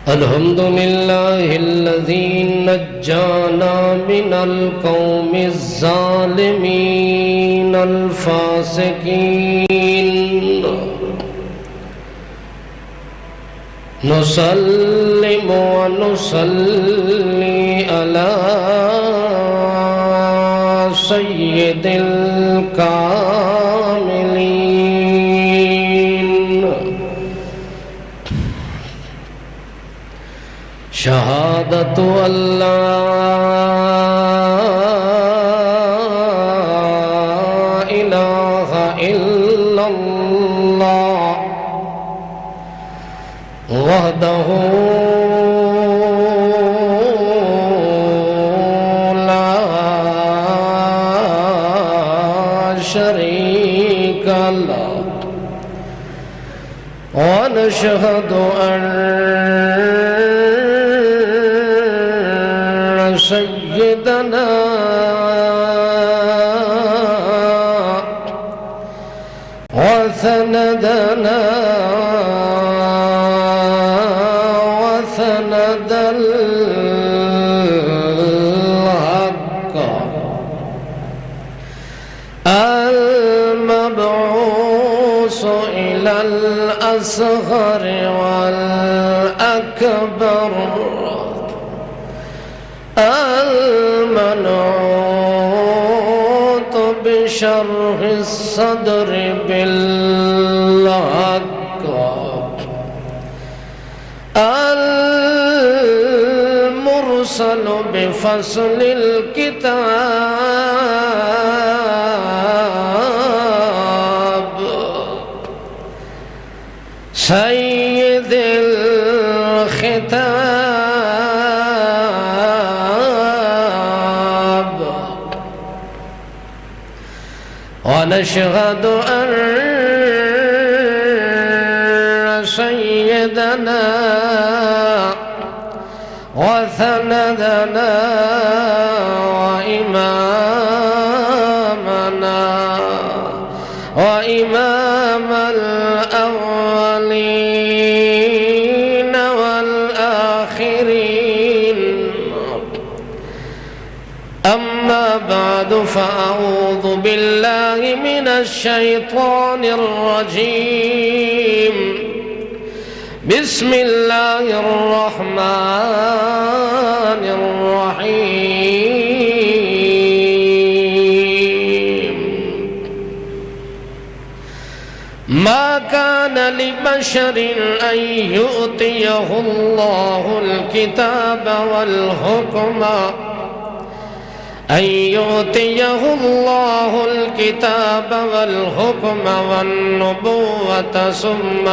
الحمد لله الذي نجانا من القوم الظالمين الفاسقين نسلم ونصلي على سيد الكاملين شهادة أن لا إله إلا الله وحده لا شريك له ونشهد أن سيدنا وسندنا وسند الحق المبعوث إلى الأصغر والأكبر المنعوت بشرح الصدر بالحق المرسل بفصل الكتاب سيد الختاب ونشهد أن سيدنا وسندنا وإمامنا وإمام الأولين والآخرين أما بعد فأعوذ بالله من الشيطان الرجيم بسم الله الرحمن الرحيم ما كان لبشر أن يؤتيه الله الكتاب والحكم والنبوة ثم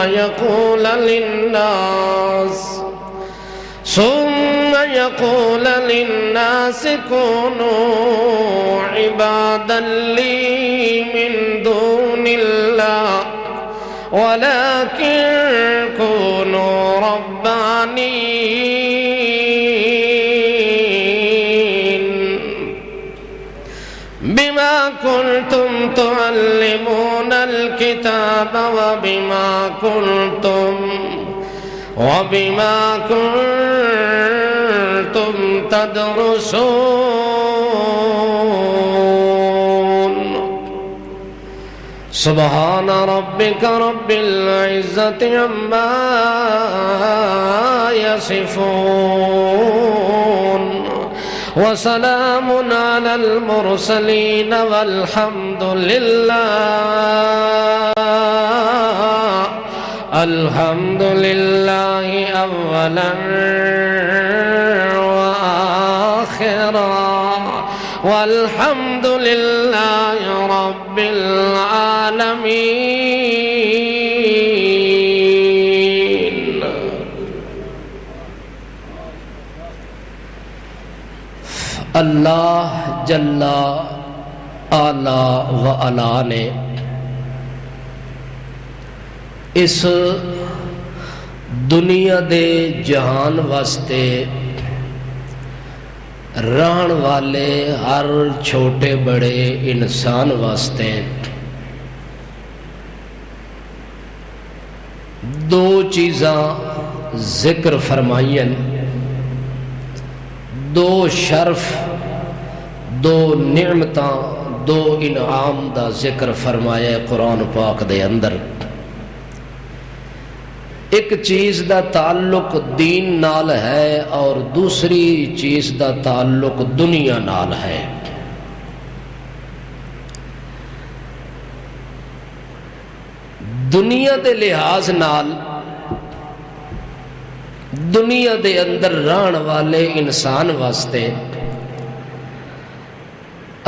يقول للناس كونوا عبادا لي من دون الله ولكن كونوا ربانيين بما كنتم تعلمون الكتاب وبما كنتم تدرسون سبحان ربك رب العزة عما يصفون وسلام على المرسلين والحمد لله أولا وآخرا والحمد لله رب العالمين. اللہ جل اعلیٰ و علا نے اس دنیا دے جہان واسطے رہن والے ہر چھوٹے بڑے انسان واسطے دو چیزاں ذکر فرمائین دو شرف دو نعمتاں دو انعام دا ذکر فرمایا ہے قرآن پاک دے اندر۔ ایک چیز دا تعلق دین نال ہے اور دوسری چیز دا تعلق دنیا نال ہے۔ دنیا دے لحاظ نال دنیا دے اندر رہن والے انسان واسطے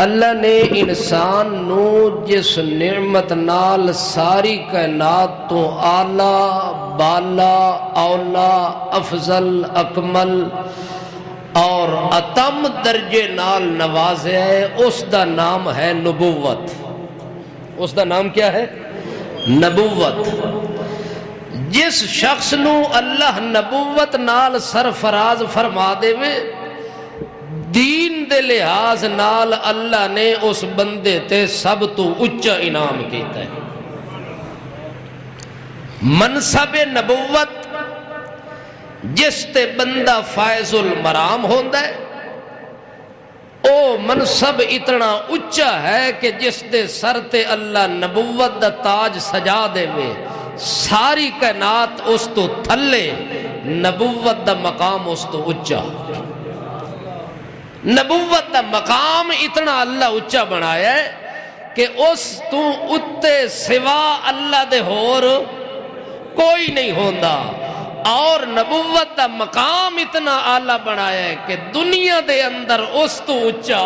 اللہ نے انسان نو جس نعمت نال ساری کائنات تو اعلیٰ بالا اولا افضل اکمل اور اتم درجے نال نوازیا ہے، اس دا نام ہے نبوت۔ اس دا نام کیا ہے؟ نبوت۔ جس شخص نو اللہ نبوت نال سرفراز فرما دے وے، دین دے لحاظ نال اللہ نے اس بندے تے سب تو اچا انعام کیتا ہے۔ منصب نبوت جس تے بندہ فائز المرام ہوندا ہے، او منصب اتنا اچا ہے کہ جس دے سر تے اللہ نبوت دا تاج سجا دے وے، ساری کائنات اس تو تھلے، نبوت دا مقام اس تو اچا۔ نبوت دا مقام اتنا اللہ اچا بنایا ہے کہ اس تو اتے سوا اللہ دے ہور کوئی نہیں ہوندا، اور نبوت دا مقام اتنا اعلیٰ بنایا ہے کہ دنیا دے اندر اس تو اچا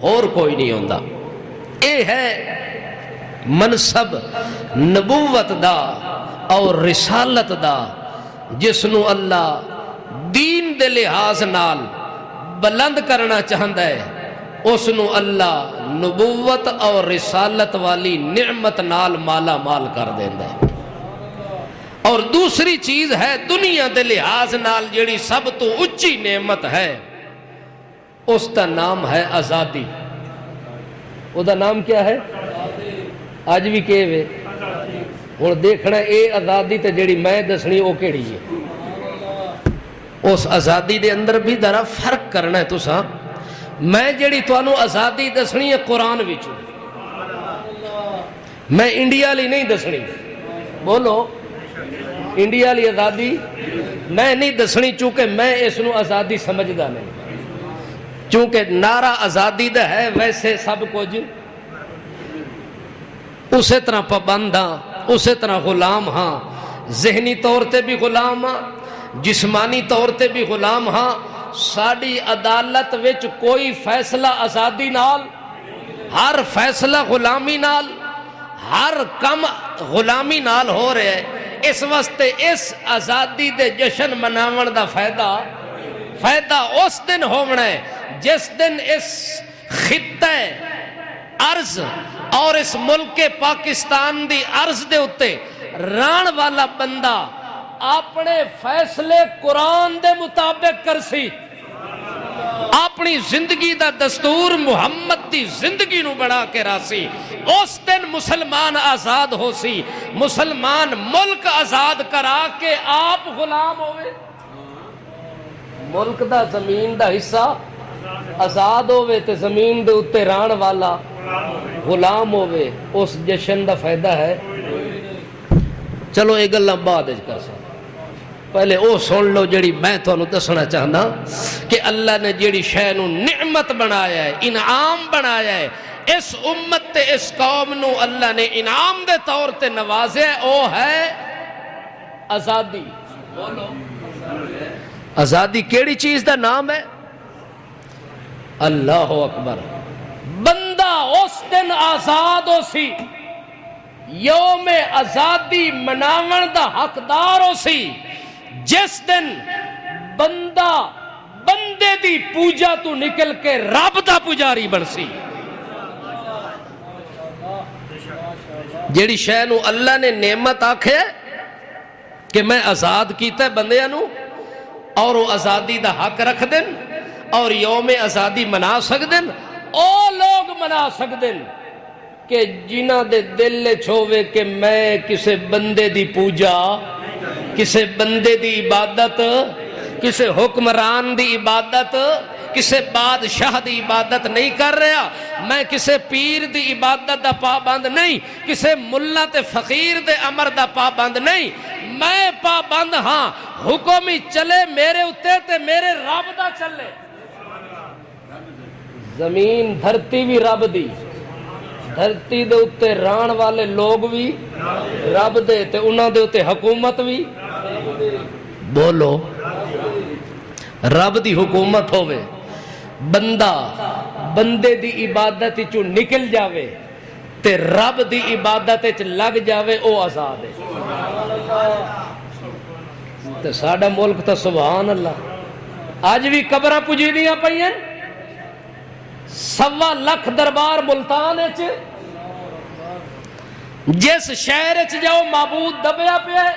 اور کوئی نہیں ہوندا۔ اے ہے منصب نبوت دا اور رسالت دا، جس نو اللہ دین دے لحاظ نال بلند کرنا چاہندا ہے، اس نو اللہ نبوت اور رسالت والی نعمت نال مالا مال کر دیندا ہے۔ اور دوسری چیز ہے دنیا دے لحاظ نال جڑی سب تو اچھی نعمت ہے، اس دا نام ہے آزادی۔ او دا نام کیا ہے؟ آج بھی کہ وے ہن دیکھنا اے آزادی تے جڑی میں دسنی او کیڑی ہے۔ اس آزادی دے اندر بھی ذرا فرق کرنا ہے تساں۔ میں جڑی تانوں آزادی دسنی ہے قرآن وچوں، میں انڈیا لی نہیں دسنی۔ بولو، انڈیا لی آزادی میں نہیں دسنی، چونکہ میں اس نو آزادی سمجھدا نہیں۔ چونکہ نعرہ آزادی دا ہے، ویسے سب کچھ اسی طرح پابند ہاں، اسی طرح غلام ہاں، ذہنی طور تے بھی غلام ہاں، جسمانی طور تے بھی غلام ہاں۔ ساڑی عدالت وچ کوئی فیصلہ آزادی نال، ہر فیصلہ غلامی نال، ہر کم غلامی نال ہو رہے ہے۔ اس واسطے اس آزادی دے جشن مناون دا فائدہ اس دن ہونا ہے جس دن اس خطہ ارض اور اس ملک پاکستان دی ارض دے اتے ران والا بندہ اپنے فیصلے قرآن دے مطابق کرسی، اپنی زندگی دا دستور محمد دی زندگی نو بنا کے راسی، اس دن مسلمان آزاد ہو سی۔ مسلمان ملک آزاد کرا کے آپ غلام ہوئے، ملک دا زمین دا حصہ آزاد ہوئے تے زمین دے اتے ران والا غلام ہوئے، اس جشن دا فائدہ ہے۔ چلو ایک گلاں بعد وچ کر سا، پہلے او سن لو جڑی میں تانوں دسنا چاہنا کہ اللہ نے جڑی شے نو نعمت بنایا ہے، انعام بنایا ہے، اس امت تے اس قوم نو اللہ نے انعام دے طور تے نوازیا ہے، او ہے آزادی۔ بولو، آزادی کیڑی چیز دا نام ہے؟ اللہ اکبر۔ بندہ اس دن آزاد ہو سی، یوم آزادی مناون دا حقدار ہو سی، جس دن بندہ بندے دی پوجا تو نکل کے رب دا پجاری بن سی۔ جیڑی شے نو اللہ نے نعمت آکھے کہ میں آزاد کیتا ہے بندیاں نو، اور وہ آزادی دا حق رکھ دن اور یوم آزادی منا سک دن، او لوگ منا سک دن کہ جنہ دے دل چھوے کہ میں کسے بندے دی پوجا کسے بندے دی عبادت، کسے حکمران دی عبادت، کسے بادشاہ دی عبادت نہیں کر رہا، میں کسے پیر دی عبادت دا پابند نہیں، کسے ملا تے فقیر دے امر دا پابند نہیں، میں پابند ہاں حکم ہی چلے میرے اتے تے میرے رب دا چلے۔ زمین دھرتی بھی رب دی، دھرتی دے اتے ران والے لوگ بھی رب دے، تے انہاں دے اتے حکومت بھی بولو رب دی حکومت ہوئے، بندہ بندے دی عبادت چو نکل جاوے تے رب دی عبادت چ لگ جاوے، او آزاد ہے۔ تے ساڈا ملک تا سبحان اللہ آج بھی قبراں پجی دیاں پئیاں، 1.25 لاکھ دربار ملتان وچ، جس شہر وچ جاؤ معبود دبیا پیا ہے،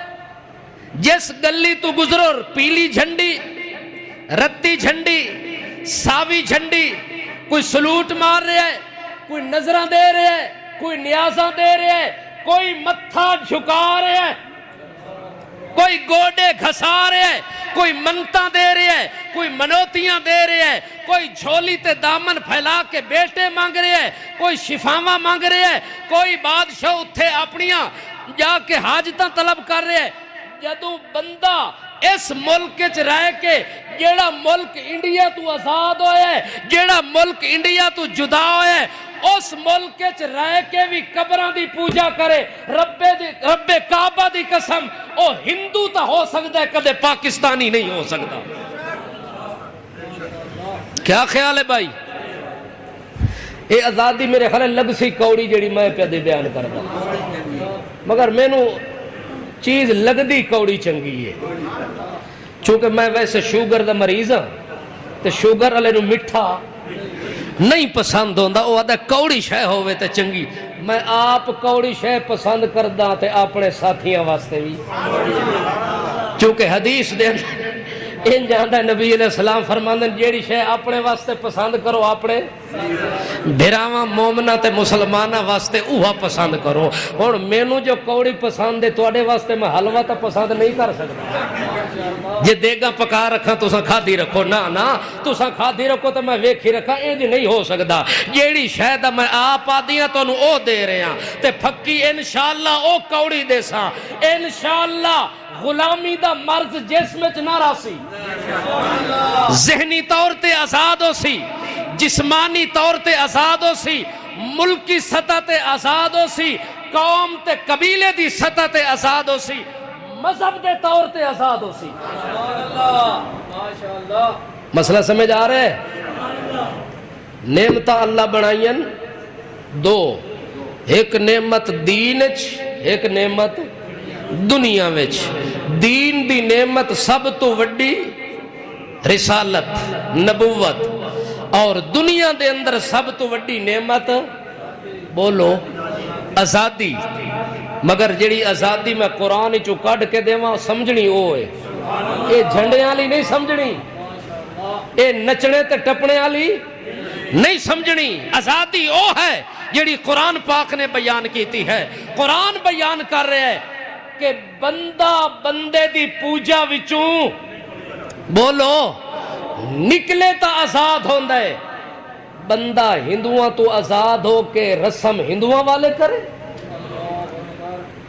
جس گلی تو گزرو پیلی جھنڈی، رتی جھنڈی، ساوی جھنڈی، کوئی سلوٹ مار رہا ہے، کوئی نظرہ دے رہا ہے، کوئی نیازہ دے رہا ہے، کوئی متھا جھکا رہا ہے، کوئی گوڑے گھسا رہا ہے، کوئی منتاں دے رہا ہے، کوئی منوتیاں دے رہا ہے، کوئی جھولی تے دامن پھیلا کے بیٹے مانگ رہا ہے، کوئی شفاواں مانگ رہا ہے، کوئی بادشاہ اتھے اپنیاں جا کے حاجتاں طلب کر رہا ہے۔ جدوں بندہ اس ملک چ رہ کے جیڑا ملک انڈیا تو آزاد ہویا ہے، جیڑا ملک انڈیا تو جدا ہویا ہے، اس ملک چ رہ کے بھی قبراں دی پوجا کرے، رب کعبہ دی قسم او ہندو تا ہو سکتا ہے، کدے پاکستانی نہیں ہو سکتا۔ کیا خیال ہے بھائی؟ اے آزادی میرے خیال لگ سی کوڑی جیڑی میں پہ دے بیان کردا، مگر میں نو چیز لگ دی کوڑی چنگی ہے، چونکہ میں ویسے شوگر دا مریض ہاں تے شوگر والے نو مٹھا نہیں پسند ہوندا، او آدھا کوڑی شے ہوئے تے چنگی، میں آپ کوڑی شے پسند کردہ تے اپنے ساتھیاں واسطے بھی، چونکہ حدیث دے ان جاندہ نبی علیہ السلام فرماندن جیڑی شے اپنے واسطے پسند کرو، اپنے بھراواں مومنہ تے مسلمانہ واسطے اوہا پسند کرو۔ اور مینوں جو کوڑی پسند ہے توڑے واسطے میں حلوہ تا پسند نہیں کر سکتا، جے دیگاں پکا رکھا تو ساں کھا دی رکھو، نا تو ساں کھا دی رکھو تو میں ویکھی رکھا، انج نہیں ہو سکتا۔ جیڑی شاید میں آپ آدیاں تو انہوں او دے رہے ہیں تے پھکی انشاءاللہ او کوڑی دے ساں، انشاءاللہ غلامی دا مرض جسم وچ نہ راسی، ذہنی طور تے آزاد ہو سی، جسمانی طور تے آزاد ہو سی، ملکی سطح تے آزاد ہو سی، قوم تے قبیلے دی سطح تے آزاد ہو سی، مذہب دے طور تے آزاد ہو سی۔ مسئلہ سمجھ آ رہے ہے؟ نعمتہ اللہ بنائین دو، ایک نعمت دین وچ، ایک نعمت دنیا وچ۔ دین دی نعمت سب تو وڈی رسالت نبوت، اور دنیا دے اندر سب تو وڈی نعمت بولو آزادی، مگر جڑی آزادی میں قرآن چو کڈ کے دیواں سمجھنی او ہے، اے جھنڈے والی نہیں سمجھنی، اے نچنے تے ٹپنے والی نہیں سمجھنی۔ آزادی او ہے جڑی قرآن پاک نے بیان کیتی ہے۔ قرآن بیان کر رہے ہے کہ بندہ بندے دی پوجا وچوں بولو نکلے تا آزاد ہوندہ ہے۔ بندہ ہندوؤں تو آزاد ہو کے رسم ہندوؤں والے کرے،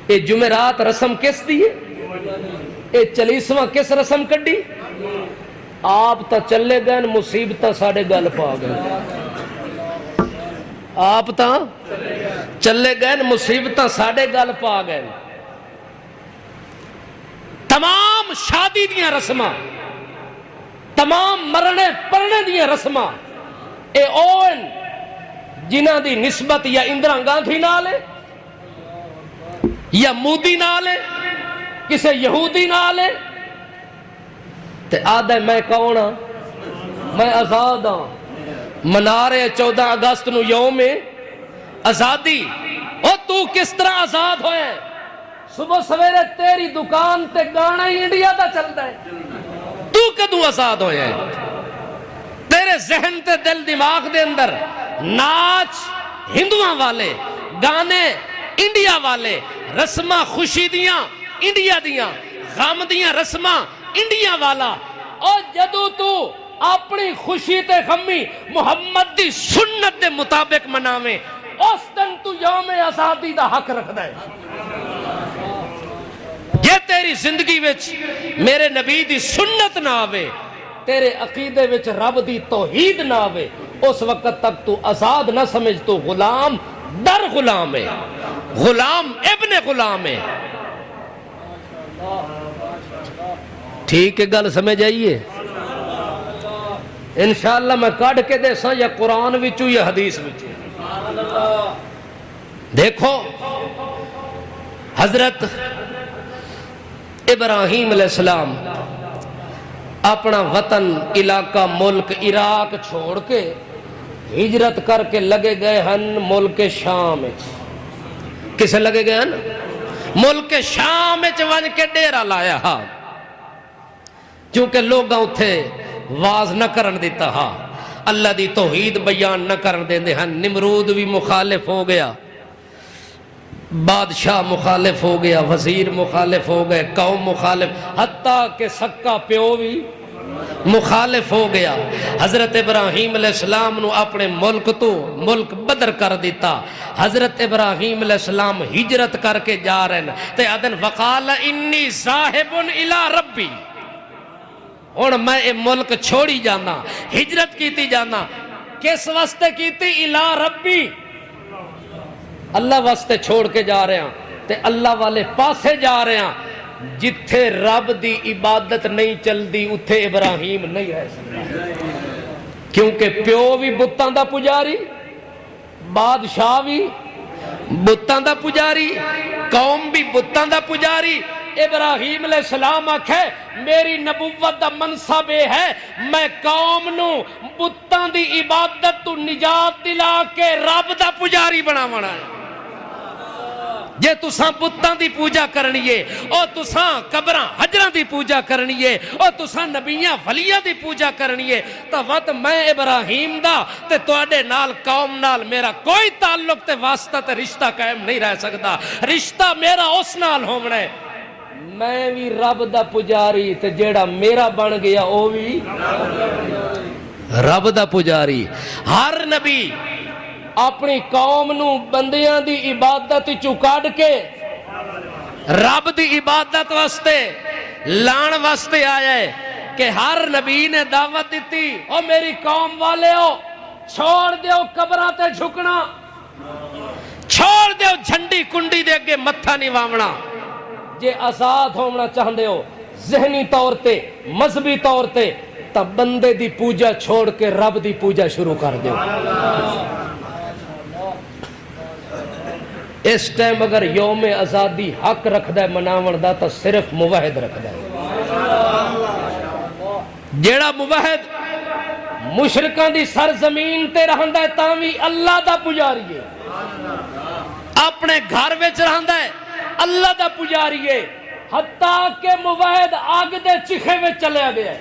اے جمعرات رسم کس دیئے، اے چلیسواں کس رسم کڈی، آپ تا چلے گئے مصیبتہ ساڑے گل پا گئے، آپ تا چلے گئے مصیبتہ ساڑے گل پا گئے۔ تمام شادی دیاں رسمہ، تمام مرنے پرنے دیاں رسمہ اے اوین جنہ دی نسبت یا اندرا گاندھی نالے یا مودی نالے کسے یہودی نالے تے آدھے میں کون ہاں، میں آزاد ہاں، منا رہے 14 اگست نو یوم آزادی۔ او تو کس طرح آزاد ہوئے؟ صبح سویرے تیری دکان تے گانا ہی انڈیا دا چلتا ہے، تو کدوں آزاد ہوئے ہیں؟ تیرے ذہن تے دل دماغ دے اندر ناچ ہندوؤں والے، گانے انڈیا والے، رسمہ خوشی دیاں انڈیا دیاں، غم دیاں رسماں انڈیا والا، اور جدو تو اپنی خوشی تے غمی محمد دی سنت دے مطابق مناویں، اس دن تو یوم آزادی دا حق رکھدا ہے۔ جے تیری زندگی وچ میرے نبی دی سنت نہ آوے، تیرے عقیدے وچ رب دی توحید نہ آوے، اس وقت تک تو آزاد نہ سمجھ، تو غلام در غلام ہے، غلام ابن غلام ہے۔ ٹھیک ہے، گل سمجھ آئیے؟ انشاءاللہ میں کاٹ کے دے سا یا قرآن وچوں یا حدیث وچوں۔ دیکھو حضرت ابراہیم علیہ السلام اپنا وطن، علاقہ، ملک عراق چھوڑ کے ہجرت کر کے لگے گئے ہن ملک شام۔ کسے لگے گئے ہن؟ ملک شام ون کے ڈیرا لایا ہا، کیونکہ لوگ اتھے واز نہ کرن دیتا ہا، اللہ دی توحید بیان نہ کرن دیندے ہن۔ نمرود بھی مخالف ہو گیا، بادشاہ مخالف ہو گیا، وزیر مخالف ہو گئے، قوم مخالف، حتیٰ کہ سکا پیو بھی مخالف ہو گیا۔ حضرت ابراہیم علیہ السلام نو اپنے ملک تو ملک بدر کر دیتا۔ حضرت ابراہیم علیہ السلام ہجرت کر کے جا رہے ہیں تے ادن وقال انی ذاہب الی ربی، اور میں اے ملک چھوڑی جانا، ہجرت کیتی جانا۔ کس واسطے کیتی؟ الی ربی، اللہ واسطے چھوڑ کے جا رہے ہیں تے اللہ والے پاسے جا رہے ہیں۔ جتھے رب دی عبادت نہیں چل دی اتھے ابراہیم نہیں رہ سکتا، کیونکہ پیو بھی بتاں دا پجاری، بادشاہ بھی بتاں دا پجاری، قوم بھی بتاں دا پجاری۔ ابراہیم علیہ السلام آکھے میری نبوت دا منصب ہے میں قوم نو بتاں دی عبادت تو نجات دلا کے رب دا پجاری بناونا ہے۔ جے تساں بتاں دی پوجا کرنیے، اور تساں قبراں حجراں دی پوجا کرنیے، اور تساں نبیاں ولیاں دی پوجا کرنیے، تو وقت میں ابراہیم دا تے تواڈے نال قوم نال میرا کوئی تعلق تے واسطہ تے رشتہ قائم نہیں رہ سکتا۔ رشتہ میرا اس نال ہونا ہے، میں بھی رب دا پجاری تے جیڑا میرا بن گیا او بھی رب دا پجاری۔ ہر نبی اپنی قوم نو بندیاں دی عبادت چکاڑ کے رب دی عبادت واسطے لان واسطے آیا ہے کہ ہر نبی نے دعوت دیتی، او میری قوم والے ہو چھوڑ دیو قبراں تے جھکنا، چھوڑ دیو جھنڈی کنڈی دے اگے متھا نہیں واونا۔ جے آزاد ہونا چاہندے ہو ذہنی طور تے مذہبی طور تے، تب بندے دی پوجا چھوڑ کے رب دی پوجا شروع کر دیو۔ اس ٹائم اگر یوم آزادی حق رکھدا ہے مناون دا تو صرف موحد رکھدا ہے۔ جیڑا موحد مشرکاں دی سرزمین تے رہندا ہے تاں وی اللہ دا پجاری ہے، اپنے گھر وچ رہندا ہے اللہ دا پجاری ہے، حتیٰ کہ موحد آگ دے چکھے وچ چلیا گیا ہے،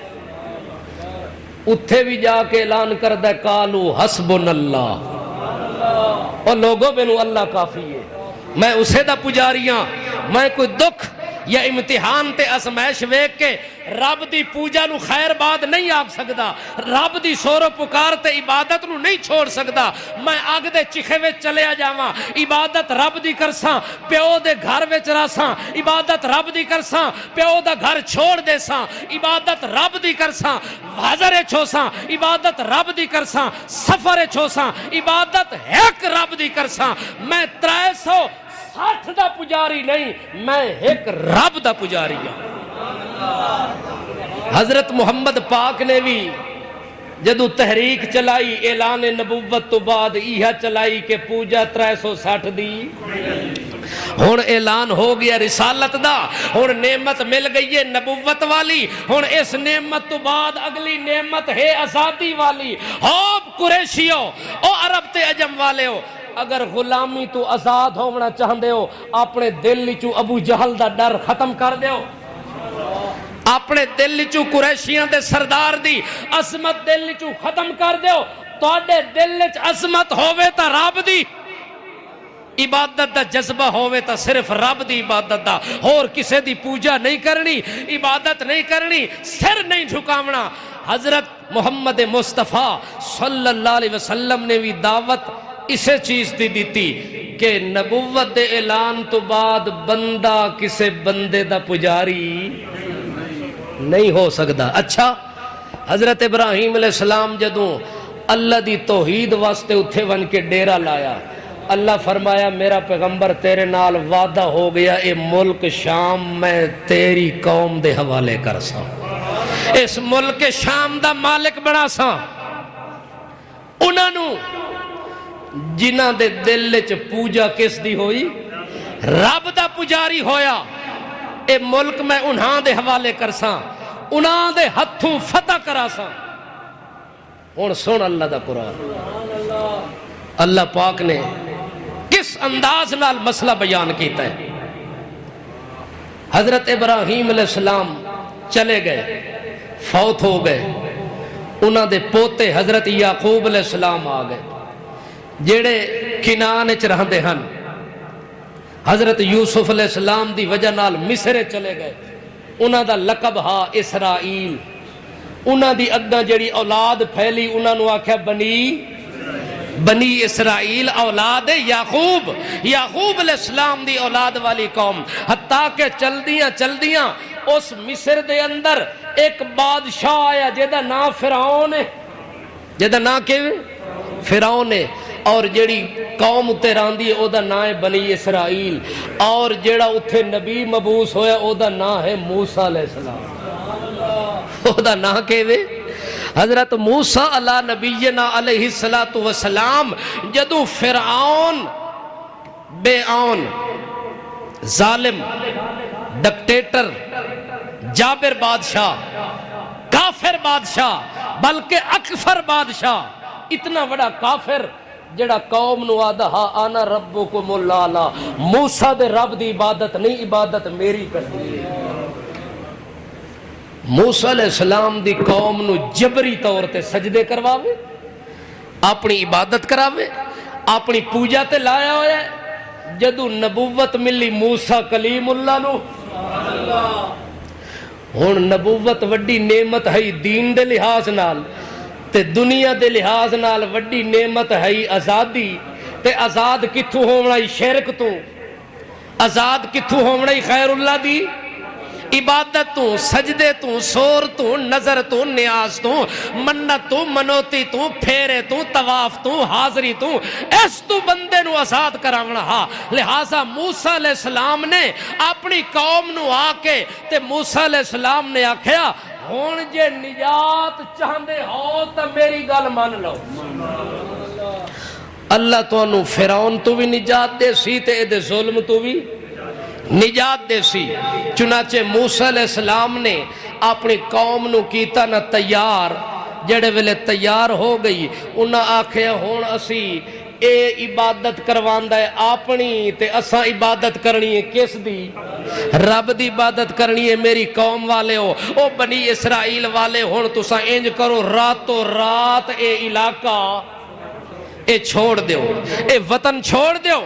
اتھے بھی جا کے اعلان کردہ قالو حسبنا اللہ، اور لوگوں بینو اللہ کافی ہے، میں اسے دا پجاریاں، میں کوئی دکھ یا امتحان تے ازمائش ویک کے رب دی پوجا نو خیر باد نہیں آگ سکدا، رب دی سورو پکار تے عبادت نو نہیں چھوڑ سکدا۔ میں آگ دے چکھے وچ چلیا جاواں، عبادت رب دی کرساں، پیو دے گھر وچ راساں، عبادت رب دی کرساں، پیو دا گھر چھوڑ دے ساں، عبادت رب دی کرساں، حاضر چھوساں، عبادت رب دی کرساں، سفر چھوساں، عبادت ایک رب دی کرساں۔ میں 360 دا پجاری نہیں، میں ایک رب دا پجاری ہوں۔ حضرت محمد پاک نے بھی جدو تحریک چلائی اعلان نبوت تو بعد یہ چلائی کہ پوجا 360 دی، ہون اعلان ہو گیا رسالت دا، ہون نعمت مل گئی ہے نبوت والی، ہون اس نعمت تو بعد اگلی نعمت ہے آزادی والی۔ ہو قریشیو، او عرب تے عجم والے ہو، اگر غلامی تو آزاد ہونا چاہندے ہو اپنے دل چو ابو جہل دا ڈر ختم کر دیو، اپنے دل چو قریشیاں دے سردار دی عظمت دل چو ختم کر دیو۔ تواڈے دل وچ عظمت ہووے تا رب دی، عبادت دا جذبہ ہوئے تا صرف رب دی عبادت دا، اور کسے دی پوجا نہیں کرنی، عبادت نہیں کرنی، سر نہیں جھکاونا۔ حضرت محمد مصطفیٰ صلی اللہ علیہ وسلم نے بھی دعوت اسے چیز دی دیتی کہ نبوت دے اعلان تو بعد بندہ کسے بندے دا پجاری نہیں ہو سکتا۔ اچھا، حضرت ابراہیم علیہ السلام جدوں اللہ دی توحید واسطے اتھے ون کے ڈیرہ لایا، اللہ فرمایا میرا پیغمبر تیرے نال وعدہ ہو گیا، اے ملک شام میں تیری قوم دے حوالے کر سا، اس ملک شام دا مالک بنا سا۔ انہوں جنہ دے دل چ پوجا کس دی ہوئی؟ رب دا پجاری ہویا، اے ملک میں انہاں دے حوالے کر سا، انہاں دے ہتھوں فتح کرا سا۔ اور سن اللہ دا قرآن، اللہ پاک نے کس انداز نال مسئلہ بیان کیتا ہے۔ حضرت ابراہیم علیہ السلام چلے گئے، فوت ہو گئے، انہاں دے پوتے حضرت یعقوب علیہ السلام آ گئے جیڑے کنان وچ رہندے ہن۔ حضرت یوسف علیہ السلام دی وجہ نال مصر چلے گئے، انہاں دا لقب ہا اسرائیل۔ انہاں دی اگاں جڑی اولاد پھیلی انہاں نو آکھیا بنی اسرائیل، اولاد یعقوب، یعقوب علیہ السلام دی اولاد والی قوم۔ حتیٰ کہ چلدیاں اس مصر دے اندر ایک بادشاہ آیا جیدہ نام فرعون ہے، جیدہ نام کیوں فرعون ہے، اور جیڑی قوم اتے راندی ہے او دا نام ہے بنی اسرائیل، اور جیڑا اتے نبی مبعوث ہویا او دا نام ہے موسیٰ علیہ السلام۔ او دا نام کیوں حضرت موسیٰ علیہ نبینا علیہ السلام جدو فرعون بے آن ظالم ڈکٹیٹر جابر بادشاہ کافر بادشاہ بلکہ اکفر بادشاہ اتنا بڑا کافر جڑا قوم نو آدھا ہا آنا ربکم العالی، موسیٰ دے رب دی عبادت نہیں، عبادت میری کرنی ہے۔ موسیٰ علیہ السلام دی قوم نو جبری طور تے سجدے کرواوے، اپنی عبادت کراوے، اپنی پوجا تے لایا ہویا ہے۔ جدو نبوت ملی موسیٰ کلیم اللہ نو، ہن نبوت وڈی نعمت ہے دین دے لحاظ نال تے دنیا دے لحاظ نال وڈی نعمت ہے آزادی، تے آزاد کتھوں ہونا ہی شرک تو، آزاد کتھوں ہونا ہی خیر اللہ دی عبادت تو، سجدے تو، سور تو، نظر تو، نیاز تو، منت تو، منوتی تو، پھیرے تو، طواف تو، حاضری تو، اس تو بندے نو آزاد کراونا ہا۔ لہٰذا موسیٰ علیہ السلام نے اپنی قوم نو آکے تے موسیٰ علیہ السلام نے آکھیا ہون جے نجات چاہندے ہو تا میری گل مان لو۔ اللہ تو انو فرعون تو بھی نجات دے سی تے دے ظلم تو بھی نجات دے سی۔ چنانچہ موسیٰ علیہ السلام نے اپنی قوم نو کیتا نہ تیار، جڑے ویلے تیار ہو گئی انہاں آکھیا ہون اسی اے عبادت کرواندہ ہے اپنی تے اساں عبادت کرنی ہے کس دی؟ رب دی عبادت کرنی ہے۔ میری قوم والے ہو، او بنی اسرائیل والے ہون تساں انج کرو، راتوں رات اے علاقہ اے چھوڑ دیو، اے وطن چھوڑ دیو۔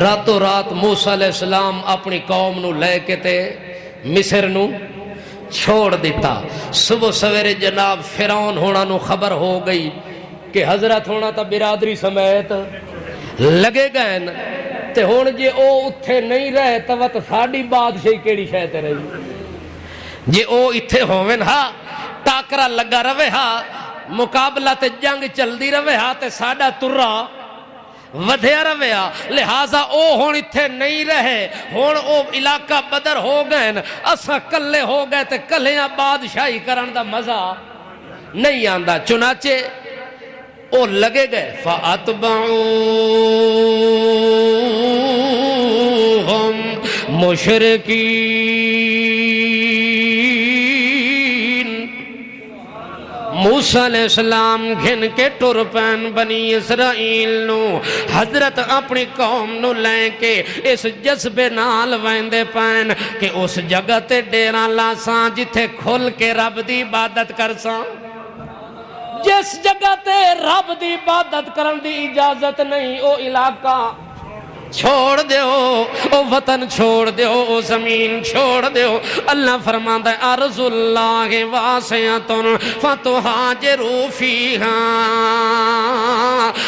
راتوں رات موسیٰ علیہ السلام اپنی قوم نو لے کے تے مصر نو چھوڑ دیتا۔ صبح سویرے جناب فرعون ہونا نو خبر ہو گئی کہ حضرت ہونا تا برادری سمیت لگے گئے نا، تے ہون جے او اتھے نہیں رہے تو ساڑی بادشاہی کیڑی شاید رہی، جے او اتھے ہوئن ہا ٹاکرا لگا روے ہا، مقابلہ تے جنگ چل دی روے ہا تے ساڑا ترہ ودھیا رویا۔ لہٰذا او ہون اتھے نہیں رہے، ہون او علاقہ بدر ہو گئے، اسا کلے ہو گئے تے کلیاں بادشاہی کرن دا مزہ نہیں آندا۔ چنانچہ او لگے گئے فَأَتْبَعُوهُمْ مُشْرِكِينَ۔ موسیٰ علیہ السلام گھن کے ٹر پین بنی اسرائیل نو، حضرت اپنی قوم نو لیں کے اس جذبے نال ویندے پین کہ اس جگہ تے ڈیران لاساں جتھے کھل کے رب دی عبادت کرساں، جس جگہ تے رب دی عبادت کرن دی اجازت نہیں او علاقہ چھوڑ دیو، او وطن چھوڑ دیو، او زمین چھوڑ دیو۔ اللہ فرماندا ہے ارض اللہ واسعۃ فتہاجروا فیہا،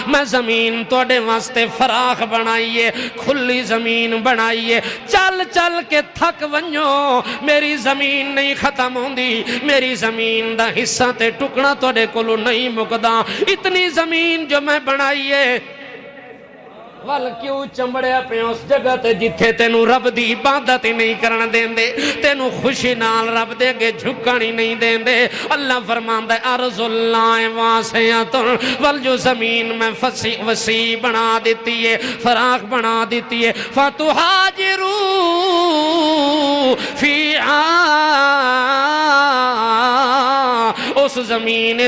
میں زمین توڑے واسطے فراخ بنائیے، کھلی زمین بنائیے، چل چل کے تھک ونجو، میری زمین نہیں ختم ہوندی، میری زمین دا حصہ تے ٹکڑا توڑے کولو نہیں مکدا، اتنی زمین جو میں بنائیے ول کیوں چمڑیا پہ اس جگہ تے جتھے تینوں رب دی عبادت ہی نہیں کرن دین دے، تینوں خوشی نال رب دے گے جھکانی نہیں دین دے۔ اللہ فرماندا ہے ارض اللہ واسعۃ، ول جو زمین میں وسیع بنا دیتی ہے، فراخ بنا دیتی ہے، فتہاجروا فیہا، اس زمین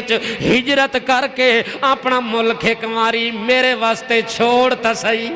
ہجرت کر کے اپنا ملک ایک ماری میرے واسطے چھوڑ تا سہی،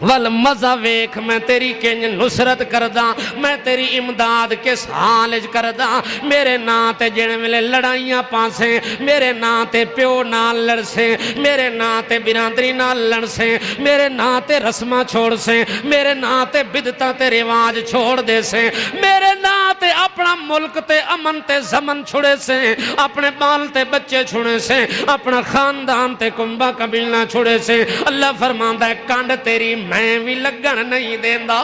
ول مزہ ویکھ میں تیری کنج نصرت کردہ، میں تیری امداد کس حالج کردہ، میرے نا تے جن ملے لڑائیاں پاسیں، میرے نا تے پیو نال لڑسیں، میرے نا تے برادری نال لڑسیں، میرے نا تے رسمہ چھوڑ سیں، میرے نا تے بدتاں تے رواج چھوڑ دے سیں، میرے نا تے اپنا ملک تے امن تے زمن چھڑے سیں، اپنے بال تے بچے چھڑے سیں، اپنا خاندان تے کنبہ قبیلہ چھڑے سیں۔ اللہ فرماندا ہے کانڈ تیری میں بھی لگن نہیں دیندہ،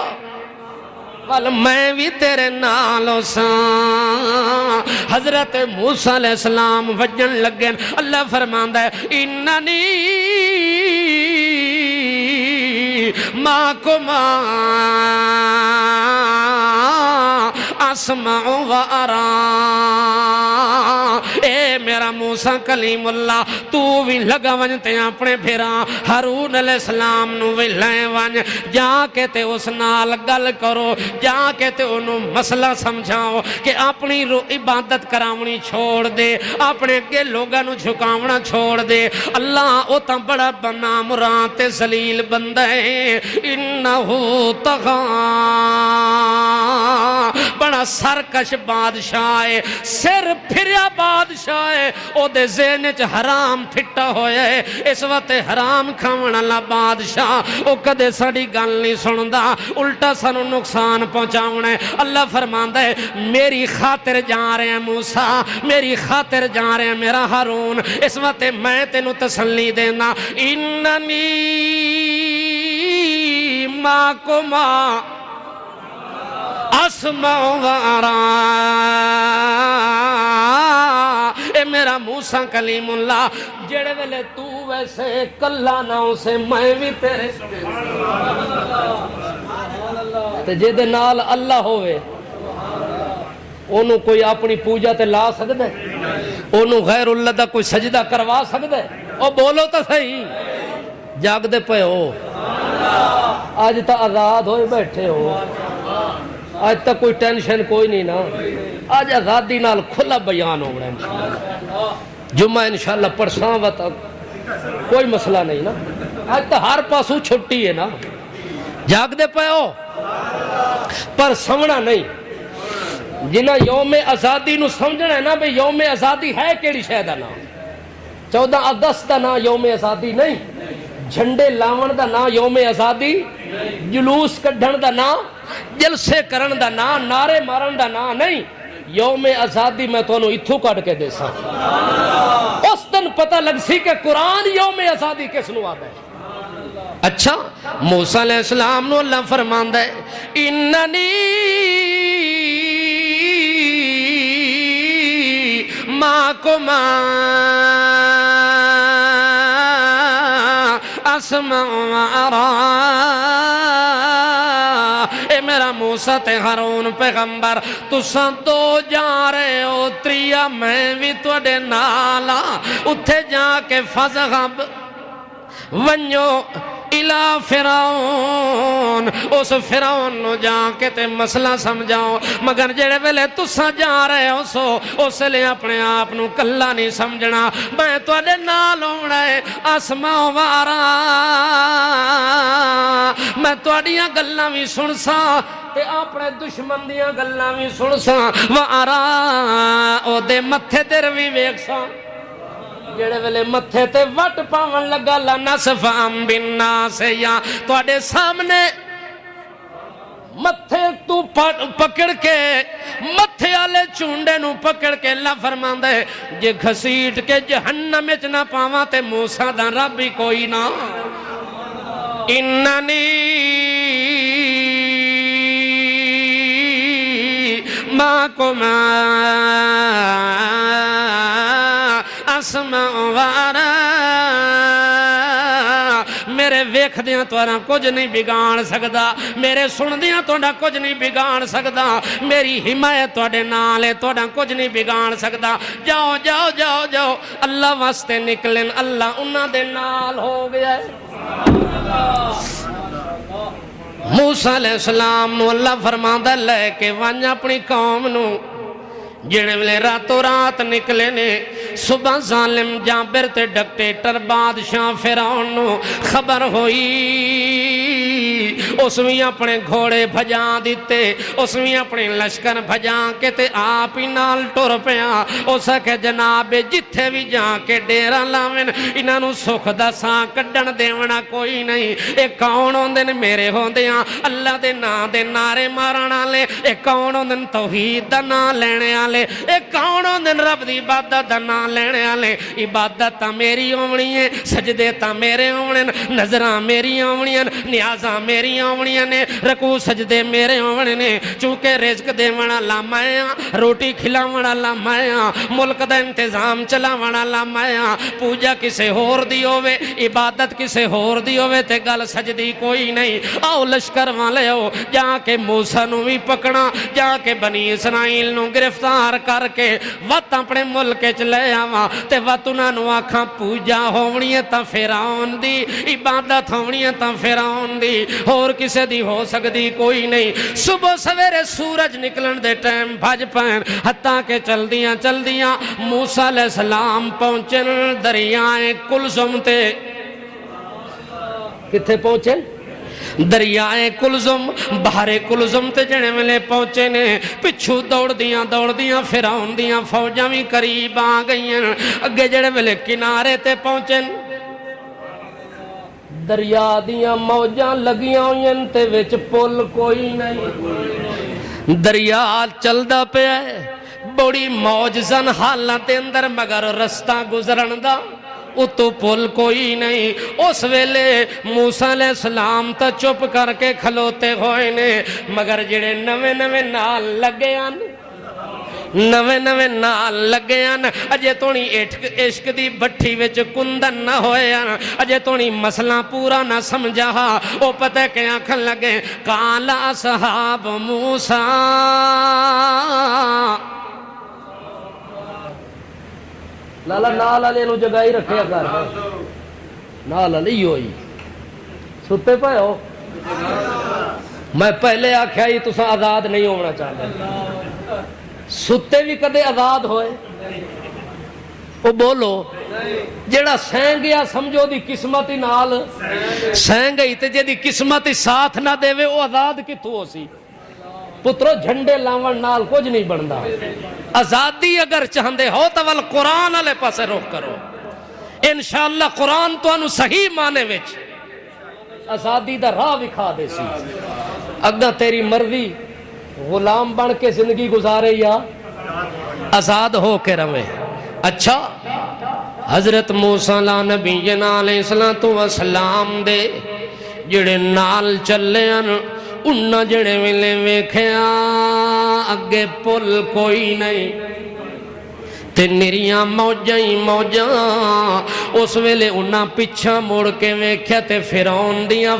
ول میں بھی تیرے نالو ساں۔ حضرت موسیٰ علیہ السلام وجن لگن، اللہ فرماندا ہے اننی ماکما اسمع و ارا، اے میرا موسیٰ کلیم اللہ تو بھی لگا ونجتے اپنے پھرا ہارون علیہ السلام نو بھی لائیں ونج، جا کے تے اس نال گل کرو، جا کے تے انہوں مسئلہ سمجھاؤ کہ اپنی عبادت کراونی چھوڑ دے، اپنے کے لوگاں نو جھکاونا چھوڑ دے۔ اللہ او تا بڑا بنا مرات ذلیل بندہ ہے، انہو طغا، بڑا سرکش بادشاہ ہے، سر پھریا بادشاہ ہے، او دے ذہن چ حرام پھٹا ہویا ہے، اس وقت حرام کھاون والا بادشاہ او کدے ساڈی گل نہیں سندا، الٹا سانو نقصان پہنچاونا ہے۔ اللہ فرماندا ہے میری خاطر جا رہے ہیں موسیٰ، میری خاطر جا رہے ہیں میرا ہارون، اس وقت میں تینوں تسلی دینا، اننی ماکما اسمع و ارا، اے میرا موسیٰ کلیم اللہ جڑے ویلے تو ویسے کلا نہ اسے میں بھی تیرے تے جے دے نال اللہ ہوئے انہوں کوئی اپنی پوجا تے لا سکتا ہے، انہوں غیر اللہ دا کوئی سجدہ کروا سکتا ہے؟ او بولو تو صحیح، جاگ دے پہ ہو، آج تا آزاد ہوئے بیٹھے ہو، آج تک کوئی ٹینشن کوئی نہیں نا، آج آزادی نال کھلا بیان ہو رہا ہے انشاءاللہ، جمعہ انشاءاللہ پرساں وقت کوئی مسئلہ نہیں نا، آج تو ہر پاسو چھٹی ہے نا، جاگ دے پہ ہو پر سمنا نہیں، جنہ یوم آزادی نو سمجھنا ہے نا بھئی یوم آزادی ہے کیڑی شے دا نام، 14 اگست دا نا یوم آزادی نہیں، جھنڈے لاون دا نا یوم آزادی، جلوس کڈھن دا نا، جلسے کرن دا نا، نعرے مارن دا نا نہیں، یوم آزادی میں تو انہوں اتھو کٹ کے دے سا، اس دن پتہ لگ سی کہ قرآن یوم آزادی کس نو آتا ہے۔ اچھا موسیٰ علیہ السلام نو اللہ فرماندہ ہے اننی ماکما اسمع و ارا، اے میرا موسیٰ تے ہارون پیغمبر تساں دو جا رہے ہو، تریا میں بھی توڑے نالا، اتھے جا کے فضغب ونجو الا فرعون اس فرعون نو جا کے تے مسئلہ سمجھاؤ مگر جڑے ویلے تساں جا رہے ہو سو اس لئے اپنے آپ نو کلا نہیں سمجھنا میں تواڈے نال ہونا ہے آسماں وارا میں تواڈیاں گلاں وی سن ساں تے اپنے دشمن دیاں گلاں وی سن ساں وارا او دے متھے تے روی ویکھ ساں جڑے ویلے متھے تے وٹ پاون لگا لنصفام بالناس یا تواڈے سامنے متھے تو پکڑ کے متھے والے چونڈے نو پکڑ کے اللہ فرماندا ہے جے گھسیٹ کے جہنم وچ نہ پاواں تے موسیٰ دا رب ہی کوئی نہ اننی ماکما اسمع وارا میرے ویکھ دیاں تواڈا کچھ نہیں بگاڑ سکدا میرے سن دیاں تواڈا کچھ نہیں بگاڑ سکدا میری حمایت تواڈے نال ہے تواڈا کچھ نہیں بگاڑ سکدا جاؤ جاؤ جاؤ جاؤ اللہ واسطے نکلن اللہ انہاں دے نال ہو گیا ہے موسیٰ علیہ السلام نو اللہ فرماندا لے کے ون اپنی قوم نو جڑے ویلے راتوں رات نکلے نے صبح ظالم جابر تے ڈکٹیٹر بادشاہ فرعون نو خبر ہوئی اس بھی اپنے گھوڑے بھجا دیتے اس بھی اپنے لشکر بھجا کے تے آپ ہی نال ٹر پیا اس کہ جناب جتھے بھی جا کے ڈیرا لاویں انہاں نو سکھ دا ساں کڈن دیونا کوئی نہیں اے کون ہوندے نے میرے ہوندیاں اللہ دے نام دے نعرے مارن والے اے کون ہوندے نے توحید دا نام لینے والے اے کون ہوندے نے رب دی عبادت دا نام لینے والے عبادت تا میری ہونی ہے سجدے تا میرے ہونے نظراں میری ہونیاں نیازاں میری ہونیاں نے رکوع سجدے میرے ہونے نے چونکہ رزق دیوݨ والا میں ہاں روٹی کھلاوݨ والا میں ہاں ملک دا انتظام چلاوݨ والا میں ہاں پوجا کسے ہور دی ہووے عبادت کسے ہور دی ہووے تے گل سجدی کوئی نہیں آؤ لشکر والے ہو جا کے موسیٰ نو بھی پکڑا جا کے بنی اسرائیل نو گرفتار کر کے وقت اپنے ملک چ لے آواں تے وقت انہاں نو آکھاں پوجا ہونی ہے تا فرعون دی عبادت ہونی ہے تا فرعون دی اور کسے دی ہو سکتی کوئی نہیں صبح سویرے سورج نکلن دے ٹائم بھج پین حتیٰ کہ چل دیاں موسیٰ علیہ السلام پہنچن دریائے کلثم تے کتھے پہنچے دریائے کلثم بحر کلثم تے جنے ویلے پہنچے نے پچھو دوڑ دیاں فرعون دیاں فوجاں بھی قریب آ گئیں اگے جڑے ویلے کنارے تے پہنچے دریا دیاں موجاں لگیاں ہوئیں تے وچ پل کوئی نہیں دریا چلدا پیا ہے بڑی موجزن حالات دے اندر مگر رستہ گزرن دا اتو پل کوئی نہیں اس ویلے موسیٰ علیہ السلام تا چپ کر کے کھلوتے ہوئے نے مگر جڑے نوے نوے نال لگے آن نوے نال لگے آن اجے تونی عشق دی بٹھی وچ کندن نہ ہوئے آن اجے تونی مسئلہ پورا نہ سمجھا او پتہ کہ آنکھن لگے قال اصحاب موسیٰ لالا نال والے نو جگائی رکھیا کر نال علی ہوئی ستے پے ہو میں پہلے آکھیا ہی تساں آزاد نہیں ہونا چاہتے ستے بھی کدے آزاد ہوئے وہ بولو جیڑا سین گیا سمجھو دی قسمت ہی نال سین گئی تے جے دی قسمت ہی ساتھ نہ دے وے وہ آزاد کتھوں ہو سی پترو جھنڈے لاون نال کچھ نہیں بندا آزادی اگر چاہندے ہو تو ول قرآن والے پاسے رخ کرو انشاءاللہ قرآن تانوں صحیح معنی وچ آزادی دا راہ وکھا دے سی اگاں تیری مرضی غلام بن کے زندگی گزارے یا آزاد ہو کے روے اچھا حضرت موسیٰ نبینا علیہ السلام دے جڑے نال چلے انہاں جڑے ویلے ویکھیا اگے پل کوئی نہیں تے نریاں موجاں ہی موجاں اس ویلے انہاں پچھا موڑ کے ویکھیا تے فرعون دیاں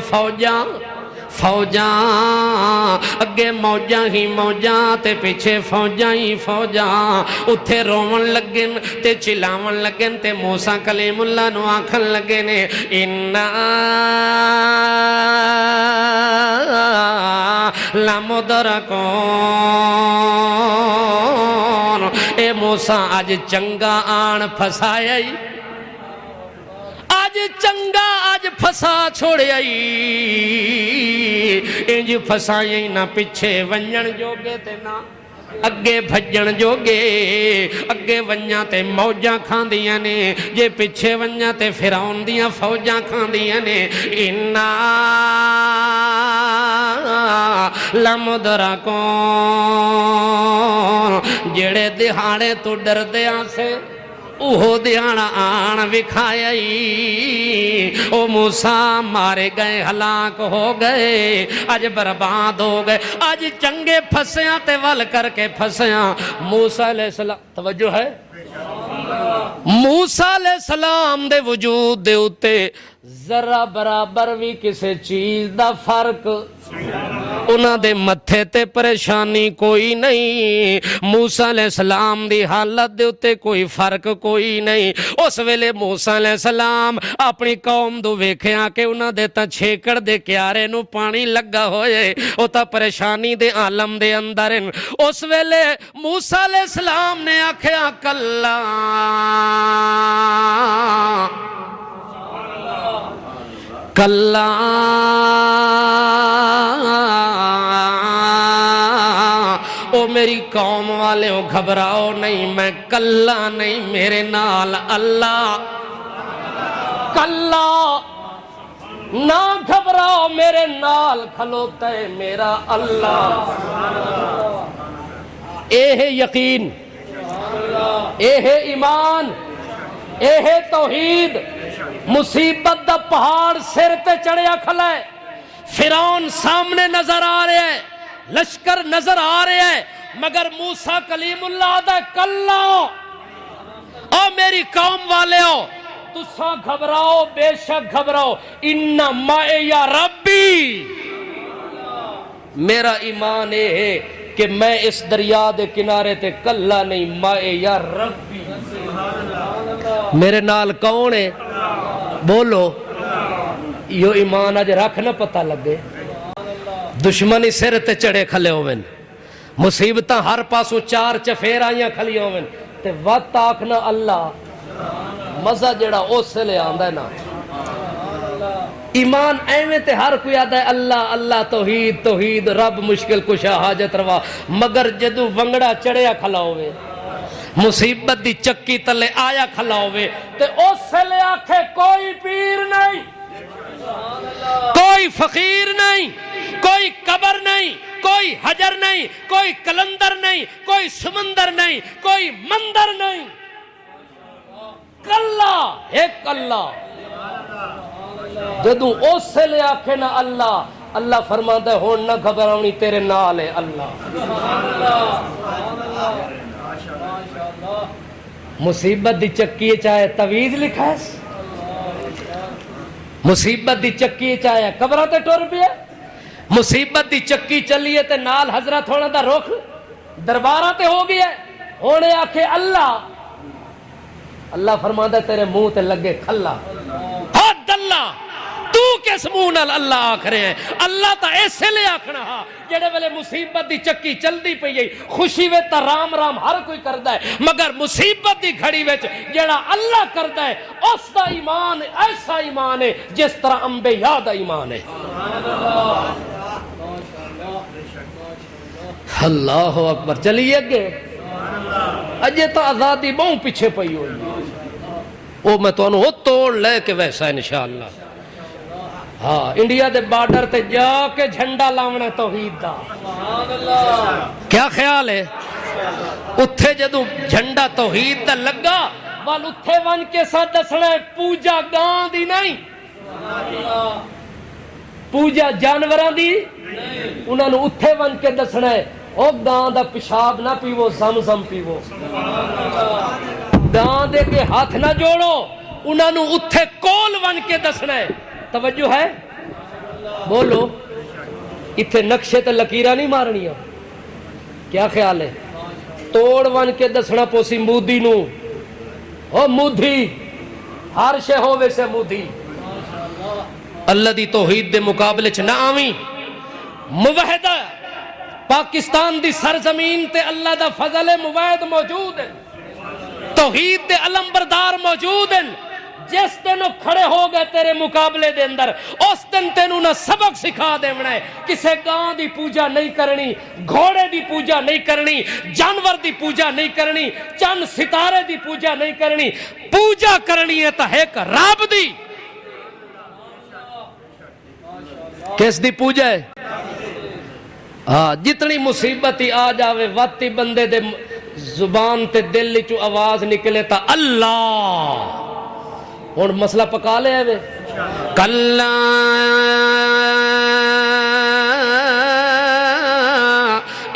فوجاں اگے موجاں ہی موجاں تے پیچھے فوجاں ہی فوجاں اتھے روون لگن تے چلاون لگن تے موسیٰ کلیم اللہ نو آکھن لگے نے اِنَّا لَمُدْرَكُونَ اے موسیٰ آج چنگا آن پھسایا ہی آج چنگا آج پھسا چھوڑے آئی انج پھسائیں نہ پچھے ونجن جوگے تے نہ اگے بھجن جوگے اگے ونجاں تے موجاں کھان دیاں نے جے پچھے ونجاں تے فرعون دیاں فوجاں کھان دیاں نے اِنَّا لَمُدْرَكُونَ جڑے دہاڑے تو ڈر دیاں سے اوہو دیانا آن وکھائی او موسیٰ مارے گئے ہلاک ہو گئے آج برباد ہو گئے آج چنگے پھسیاں تے ول کر کے پھسیاں موسیٰ علیہ السلام توجہ ہے موسیٰ علیہ السلام دے وجود دے اتے ذرا برابر بھی کسے چیز دا فرق انہاں دے متھے تے پریشانی کوئی نہیں موسیٰ علیہ السلام دی حالت دے اتے کوئی فرق کوئی نہیں اس ویلے موسیٰ علیہ السلام اپنی قوم دو ویکھیاں کہ انہاں دے تا چھیکڑ دے کیارے نو پانی لگا ہوئے او تا پریشانی دے عالم دے اندرن اس ویلے موسیٰ علیہ السلام نے آکھیا کلا کلا او میری قوم والے ہو گھبراؤ نہیں میں کلا نہیں میرے نال اللہ کلا نہ گھبراؤ میرے نال کھلوتا ہے میرا اللہ اے ہے یقین اے ہے ایمان اے ہے توحید مصیبت دا پہاڑ سر تے چڑھیا کھلا ہے فرعون سامنے نظر آ رہے ہیں لشکر نظر آ رہے ہیں مگر موسیٰ کلیم اللہ دا کلا او میری قوم والے ہو تساں گھبراؤ بے شک گھبراؤ اِنَّا مَعِيَ رَبِّي میرا ایمان ہے کہ میں اس دریا دے کنارے تے کلا نہیں مَعِيَ رَبِّي میرے نال کون ہے بولو یہ ایمان آج رکھ نہ پتہ لگے دشمنی سر تے چڑھے کھلے ہوئن مصیبتاں ہر پاسوں چار چفیر آئیاں کھلی ہوئن تے وقت آکھنا اللہ مزہ جڑا اس سے لے آندہ ہے نا ایمان ایویں تے ہر کوئی آدھا ہے اللہ اللہ توحید توحید رب مشکل کشا حاجت روا مگر جدو ونگڑا چڑھیا کھلا ہوئے مصیبت دی چکی تلے آیا کھلا ہوئے تے اس سے لے آکھے کوئی پیر نہیں کوئی فقیر نہیں کوئی قبر نہیں کوئی حجر نہیں کوئی کلندر نہیں کوئی سمندر نہیں کوئی مندر نہیں کلا ایک اللہ جدو اس سے لے آکھے نا اللہ اللہ فرماتا ہے ہون نہ گھبراؤنی تیرے نال ہے اللہ مصیبت دی چکی چاہے تویز لکھا ہے مصیبت دی چکی چاہے قبرہ تے ٹور بھی ہے مصیبت دی چکی چلیے تے نال حضرت ہونا دا رخ دربارہ تے ہو گیا ہے ہونے آکھے اللہ اللہ فرماتا ہے تیرے منہ تے لگے کھلا حد اللہ تو کس منہ نال اللہ آکھ رہے ہیں اللہ تا ایسے لے آکھنا ہاں جڑے والے مصیبت دی چکی چل دی پئی ہے خوشی وے تا رام رام ہر کوئی کردا ہے مگر مصیبت دی گھڑی وچ جڑا اللہ کردا ہے اس دا ایمان ایسا ایمان ہے جس طرح انبیاء دا ایمان ہے اللہ اکبر چلیے گے اجے تو آزادی بہت پیچھے پئی ہوئی وہ میں تو انہوں توڑ لے کے ویسا انشاءاللہ ہاں انڈیا دے بارڈر تے جا کے جھنڈا لاونا توحید دا کیا خیال ہے اتھے جدو جھنڈا توحید دا لگا وال اتھے ون کے ساتھ دسنا ہے پوجا گاں دی نہیں پوجا جانوران دی انہوں نے اتھے ون کے دسنا ہے او گاں دا پیشاب نہ پیو زمزم پیو گاں دے کے ہاتھ نہ جوڑو انہوں نے اتھے کول ون کے دسنا ہے توجہ ہے بولو اتھے نقشے تے لکیرہ نہیں مارنیاں کیا خیال ہے توڑ ون کے دسنا پوسی مودی نو او مودھی ہر شے ہو ویسے مودھی اللہ دی توحید دے مقابلے چ نہ آویں موحدہ پاکستان دی سرزمین تے اللہ دا فضل موحد موجود ہے توحید دے علم بردار موجود ہیں جس دن کھڑے ہو گئے تیرے مقابلے دے اندر اس دن تینوں نہ سبق سکھا دے منا ہے کسے گاں دی پوجا نہیں کرنی گھوڑے دی پوجا نہیں کرنی جانور دی پوجا نہیں کرنی چند ستارے دی پوجا نہیں کرنی پوجا کرنی ہے تا ایک رب دی کس دی پوجا ہے جتنی مصیبت ہی آ جاوے واتی بندے دے زبان تے دل چو آواز نکلے تا اللہ اور مسئلہ پکا لے ہے کلا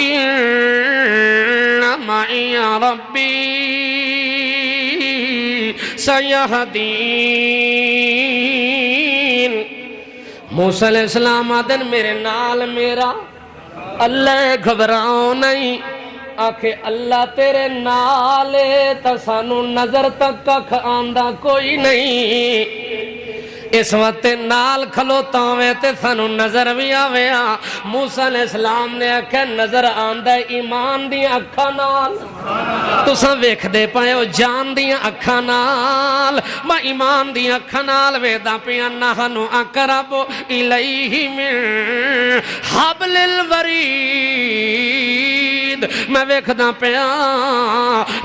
ان معی ربی سیہدین موسیٰ علیہ السلام آدن میرے نال میرا اللہ گھبراؤ نہیں آکھے اللہ تیرے نالے تا سانو نظر تک ککھ آندہ کوئی نہیں اس وقت نال کھلوتا ہوئے تے سانو نظر بھی آوے موسیٰ علیہ السلام نے آکھے نظر آندہ ایمان دیا اکھا نال تو ساں ویکھ دے پائے ہو جان دیا اکھا نال میں ایمان دیا اکھا نال ویدہ پیا نحنو اقربو الیہ من حبل الورید میں ویکھدا پیا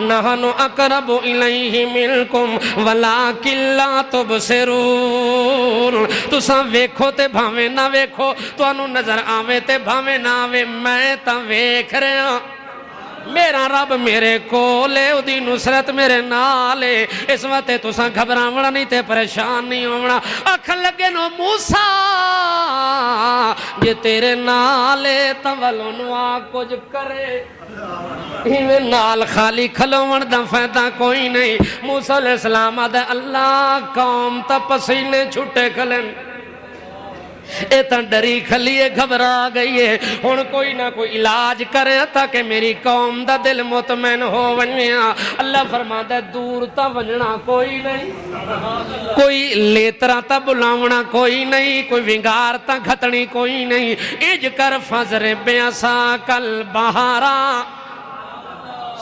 نحنو اقربو الیہ منکم ولیکن لا تبصرون تو ساں ویکھو تے بھاویں نہ ویکھو تو انو نظر آوے تے بھاویں نہ آوے میں تا ویکھ رہا میرا رب میرے کولے دی نصرت میرے نالے اس وقت تو ساں گھبراونا نہیں تے پریشان نہیں ہونا اکھ لگے نو موسیٰ یہ تیرے نالے تولو نوا کچھ کرے ہمیں نال خالی کھلوون دا فائدہ کوئی نہیں موسیٰ علیہ السلام آدھے اللہ قوم تا پسینے چھٹے کھلیں ایتن ڈری کھلیے گھبرا گئی ہے ہون کوئی نہ کوئی علاج کرے تاکہ میری قوم دا دل مطمئن ہو ونیا اللہ فرماتا ہے دور تا ونجنا کوئی نہیں کوئی لیترا تا بلاونا کوئی نہیں کوئی ونگار تا گھتنی کوئی نہیں اج کر فضر بیاسا کل بہارا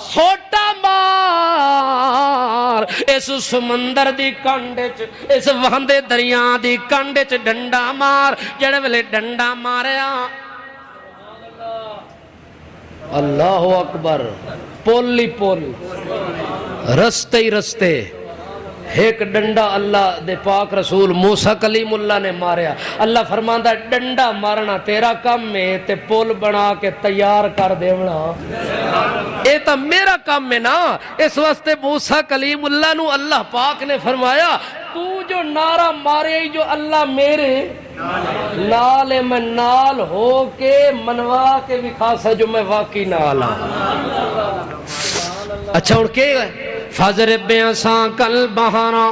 سوٹا مار اس سمندر دی کانڈے چ اس وہندے دریاں دی کانڈے چ ڈنڈا مار جڑے ویلے ڈنڈا ماریا اللہ اکبر پولی پول رستے ہی رستے ایک ڈنڈا اللہ دے پاک رسول موسیٰ کلیم اللہ نے ماریا اللہ فرماندہ ڈنڈا مارنا تیرا کام میں تے پول بنا کے تیار کر دیونا اے تا میرا کام میں نا اس واسطے موسیٰ کلیم اللہ نو اللہ پاک نے فرمایا تو جو نعرہ مارے جو اللہ میرے نال میں نال ہو کے منوا کے وکھاسا جو میں واقعی نالا اچھا اور کیا ہے فضر بیاساں کل بہارا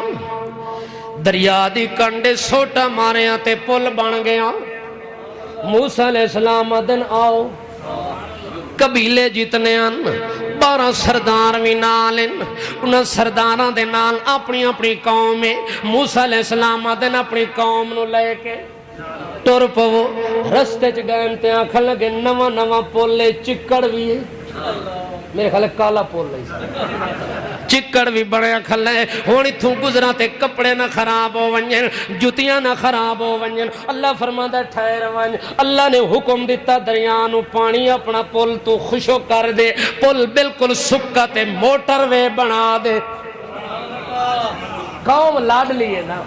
دریا دی کنڈے سوٹا ماریا تے پل بن گیا موسیٰ علیہ السلام دن آؤ قبیلے جتنے ان 12 سردار بھی نال انہاں سرداراں دے نال اپنی اپنی قوم میں موسیٰ علیہ السلام دن اپنی قوم نو لے کے ٹر پو رستے چ گئے تے آکھن لگے نواں نواں پولے چکڑ بھی ہے میرے خیال کالا پول رہی چکڑ بھی بڑے کھلے ہونی تھوں گزرا تے کپڑے نہ خراب ہو ونجن جتیاں نہ خراب ہو ونجن اللہ فرماتا ٹھہر ونج اللہ نے حکم دیتا دریانو پانی اپنا پل تو خوشو کر دے پل بالکل سکا تے موٹر وے بنا دے قوم لاڈلی ہے نا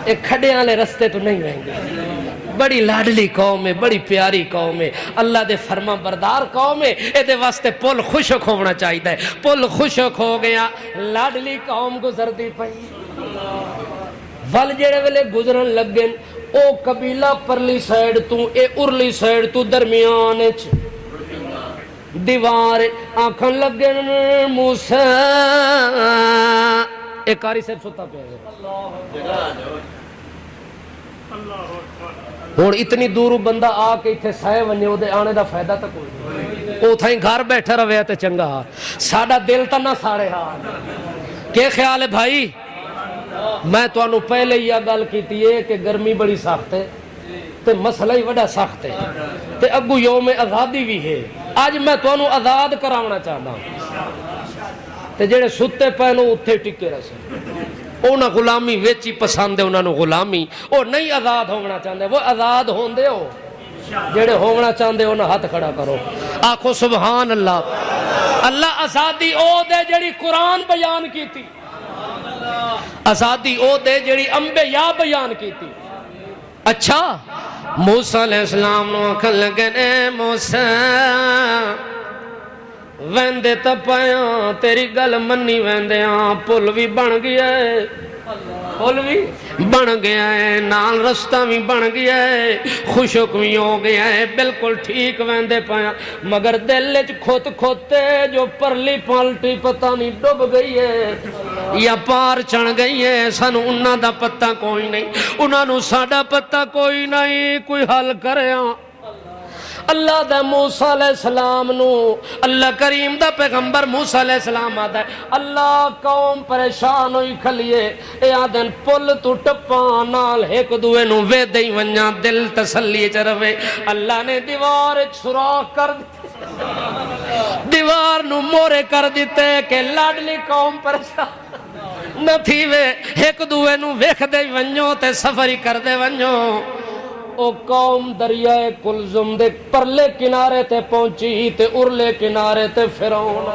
ایک کھڑے آلے رستے تو نہیں رہیں گے بڑی لاڈلی قوم ہے بڑی پیاری قوم ہے اللہ دے فرما بردار قوم ہے اے دے واسطے پل خوشک ہونا چاہیے ہے پل خوشک ہو گیا لاڈلی قوم گزر دی پئی ول جڑے ویلے گزرن لگن او قبیلہ پرلی سائیڈ تو اے ارلی سائیڈ تو درمیان چ دیوار آنکھن لگن موسیٰ ایک کاری صاحب ستا پہ ہے ہوں اتنی دور بندہ آ کے اتنے سہ ونے وہ آنے دا فائدہ تو کوئی نہیں، اتھائی گھر بیٹھا رہے تو چنگا، ساڈا دل تو نہ ساڑے ہاں۔ کیا خیال ہے بھائی؟ میں تو انہوں پہلے یہ گل کیتی ہے کہ گرمی بڑی سخت ہے تے مسئلہ ہی بڑا سخت ہے تے اگو یوم آزادی بھی ہے، آج میں تو انہوں آزاد کراونا چاہتا ہوں تے جڑے ستے پہنو اتھے ٹکے رہے انہاں غلامی ویچی پسند ہے، انہاں نو غلامی او نہیں آزاد ہونا چاہتے، وہ آزاد ہوندے ہو جڑے ہونا چاہتے انہاں ہاتھ کھڑا کرو، آکھو سبحان اللہ۔ اللہ آزادی او دے جڑی قرآن بیان کی تھی، آزادی او دے جڑی انبیاء بیان کی تھی۔ اچھا موسیٰ علیہ السلام نو آکھن لگے اے موسیٰ ویندے تا پایاں تیری گل منی ویندے ہاں، پل بھی بن گیا ہے، پل بھی بن گیا ہے، نال رستہ بھی بن گیا ہے، خوشک بھی ہو گیا ہے، بالکل ٹھیک ویندے پایاں، مگر دل وچ کھوت کھوتے جو پرلی پالٹی پتہ نہیں ڈوب گئی ہے یا پار چڑھ گئی ہے، سانو انہاں دا پتہ کوئی نہیں، انہاں نو ساڈا پتہ کوئی نہیں، کوئی حل کریاں۔ اللہ دا موسیٰ علیہ السلام نو اللہ کریم دا پیغمبر موسیٰ علیہ السلام آدھا ہے اللہ قوم پریشان ہوئی کھلیے اے آدھن پل تو ٹپان نال ایک دوے نو وے دئی ونجا دل تسلی چروے، اللہ نے دیوار سوراخ کر دیوار نو مورے کر دیتے کہ لاڈلی قوم پریشان نہ تھی وے، ایک دوے نو ویکھ دے ونجو تے سفری کر دے ونجو۔ او قوم دریائے کلزم دے پرلے کنارے تے پہنچی تے ارلے کنارے تے فرعون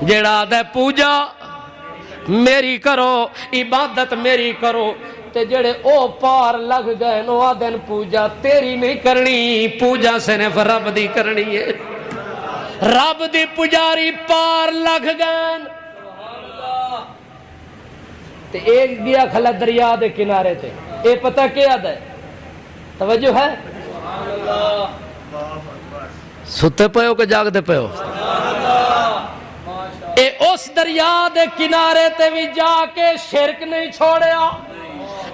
جڑا دے پوجا میری کرو عبادت میری کرو تے جڑے او پار لگ گئے نو آدن پوجا تیری نہیں کرنی، پوجا صرف رب دی کرنی ہے، رب دی پجاری پار لگ گئے تے ایک گیا کھلا دریا دے کنارے تے، اے پتہ کیا ہے توجہ ہے؟ ستے پہ ہو کہ جاگتے پہ ہو؟ اے اس دریا دے کنارے تے بھی جا کے شرک نہیں چھوڑیا،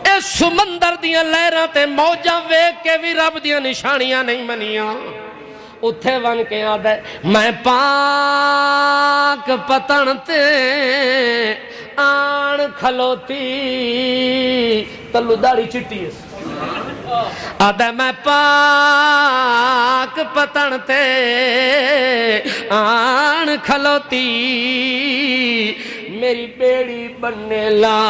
اے سمندر دیاں لہراں تے موجاں ویکھ کے بھی رب دیاں نشانیاں نہیں منیاں، اتھے ون کے آدھا ہے میں پاک پتن تے آن کھلوتی، تلو داڑھی چٹی ہے آدھا میں پاک پتن تے آن کھلوتی، میری بیڑی بننے لا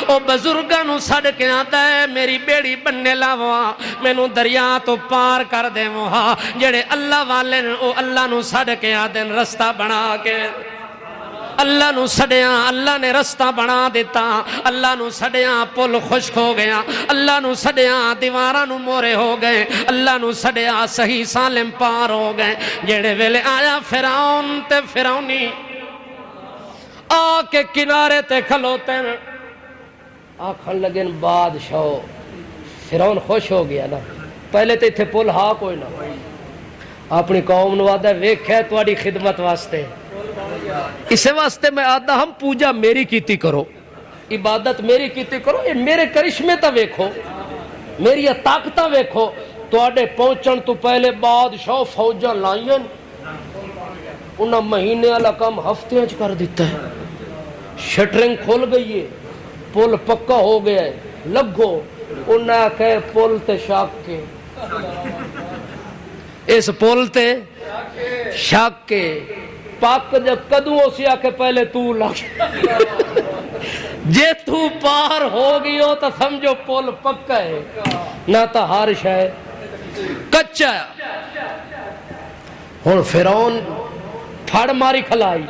او بزرگاں نو سڑ کے آتا ہے میری بیڑی بننے لاوا مینوں دریا تو پار کر دے وہاں جڑے اللہ والے او اللہ نو سڑ کے آدن رستہ بنا کے اللہ نو سڑیاں اللہ نے رستہ بنا دیتا، اللہ نو سڑیاں پل خشک ہو گیا، اللہ نو سڑیاں دیواراں نو مورے ہو گئے، اللہ نو سڑیاں صحیح سالم پار ہو گئے، جڑے ویلے آیا فرعون تے فرعونی آ کے کنارے تے کھلوتے ہیں، آکھن لگن بادشاہ فرعون خوش ہو گیا نا، پہلے تے تھے پل ہاں کوئی نہ، اپنی قوم نو آدھا ویکھے تواڈی خدمت واسطے، اسے واسطے میں آدھا ہم پوجا میری کیتی کرو، عبادت میری کیتی کرو، یہ میرے کرشمے تا ویکھو، میری طاقتہ ویکھو، تواڈے پہنچن تو پہلے بادشاہ فوجاں لائیں، انہاں مہینے والا کام ہفتے اچ کر دیتا ہے، شٹرنگ کھول گئی ہے، پل پکا ہو گیا ہے، لگو انہاں کہے پل تے شاک کے، اس پل تے شاک کے پاک جب قدوں اسی آکے پہلے تو لگ جے تو پار ہو گئی ہو تو سمجھو پل پکا ہے نہ تا ہارش ہے کچا ہے۔ ہن فرعون پھڑ ماری کھلائی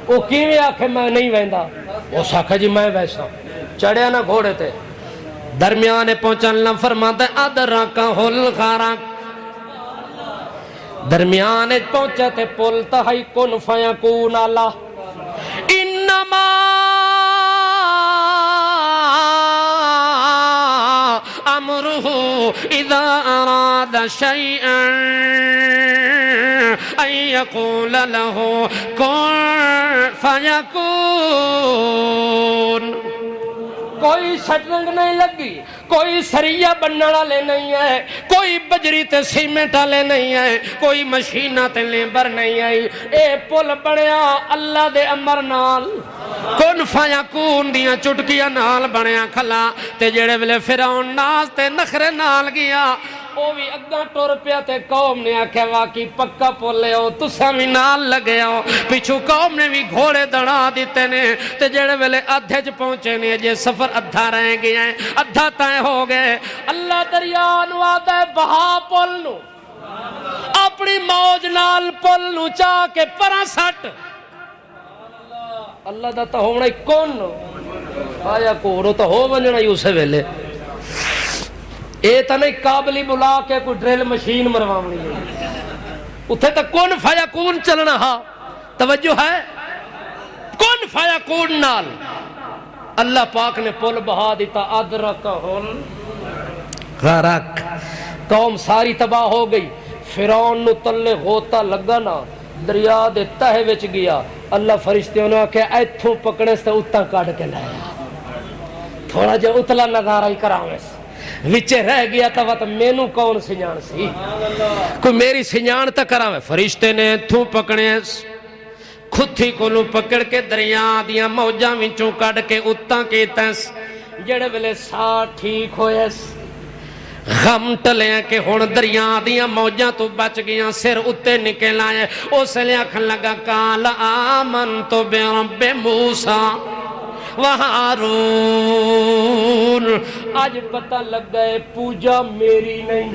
وہ کیویں آکھے میں نہیں ویندا، اس آکھے جی میں ویسا، چڑھیا نہ گھوڑے تے، درمیانے پہنچن نہ فرماتا ادراں کا ہل خاراں، درمیان پہنچے تے پل تہائی کن فیکون اللہ انما امرہ اذا اراد شیئا ان یقول له کن فیکون۔ کوئی شٹرنگ نہیں لگی، کوئی سریہ بننا والے نہیں ہے، کوئی بجری تے سیمنٹ والے نہیں ہے، کوئی مشیناں تے لیبر نہیں ہے، اے پل بنیا اللہ دے امر نال، کن فیکون دیاں چٹکیاں نال بنیا کھلا، تے جڑے ویلے فرعون ناز تے نخرے نال گیا او بھی اگاں ٹر پیا تے قوم نے آکھیا واقعی پکا پولے ہو تساں بھی نال لگے ہو، پیچھو قوم نے بھی گھوڑے دڑا دیتے نے، تے جڑے ویلے ادھے چ پہنچے نے جے سفر ادھا رہ گیا ہے، ادھا طے ہو گئے، اللہ دریا نو آدا ہے بہا پل نو، اپنی موج نال پل نو چاہ کے پراں سٹ، اللہ دا تا ہونا ہی کون آیا کورو تا ہو ونجنا ہی اسے ویلے، اے تا نہیں قابلی بلا کے کوئی ڈرل مشین مرواونی ہے، اتھے تا کون فیکون چلنا ہا، توجہ ہے کون فیکون نال اللہ پاک نے پل بہا دیتا، ادرکہل غرق، قوم ساری تباہ ہو گئی، فرعون نو تلے ہوتا لگا نا، دریا دے تہے وچ گیا، اللہ فرشتیوں نے کہا ایتھوں پکڑے سے اتاں کاڑ کے لایا، تھوڑا جا اتلا نظارہ ہی کراوے سے وچے رہ گیا تا وقت مینوں کون سنجان سی، کوئی میری سنجان تا کراوے، فرشتے نے ایتھوں پکڑے کھتھی کولوں پکڑ کے دریا دیاں موجاں وچوں کڈ کے اتاں کیتا، جڑے ویلے سا ٹھیک ہوئے غم ٹلے کہ ہن دریا دیاں موجاں تو بچ گیاں، سر اتے نکل آئے، اس لئے آکھن لگا قال آمنت برب موسیٰ وہارون، آج پتہ لگ گئے پوجا میری نہیں،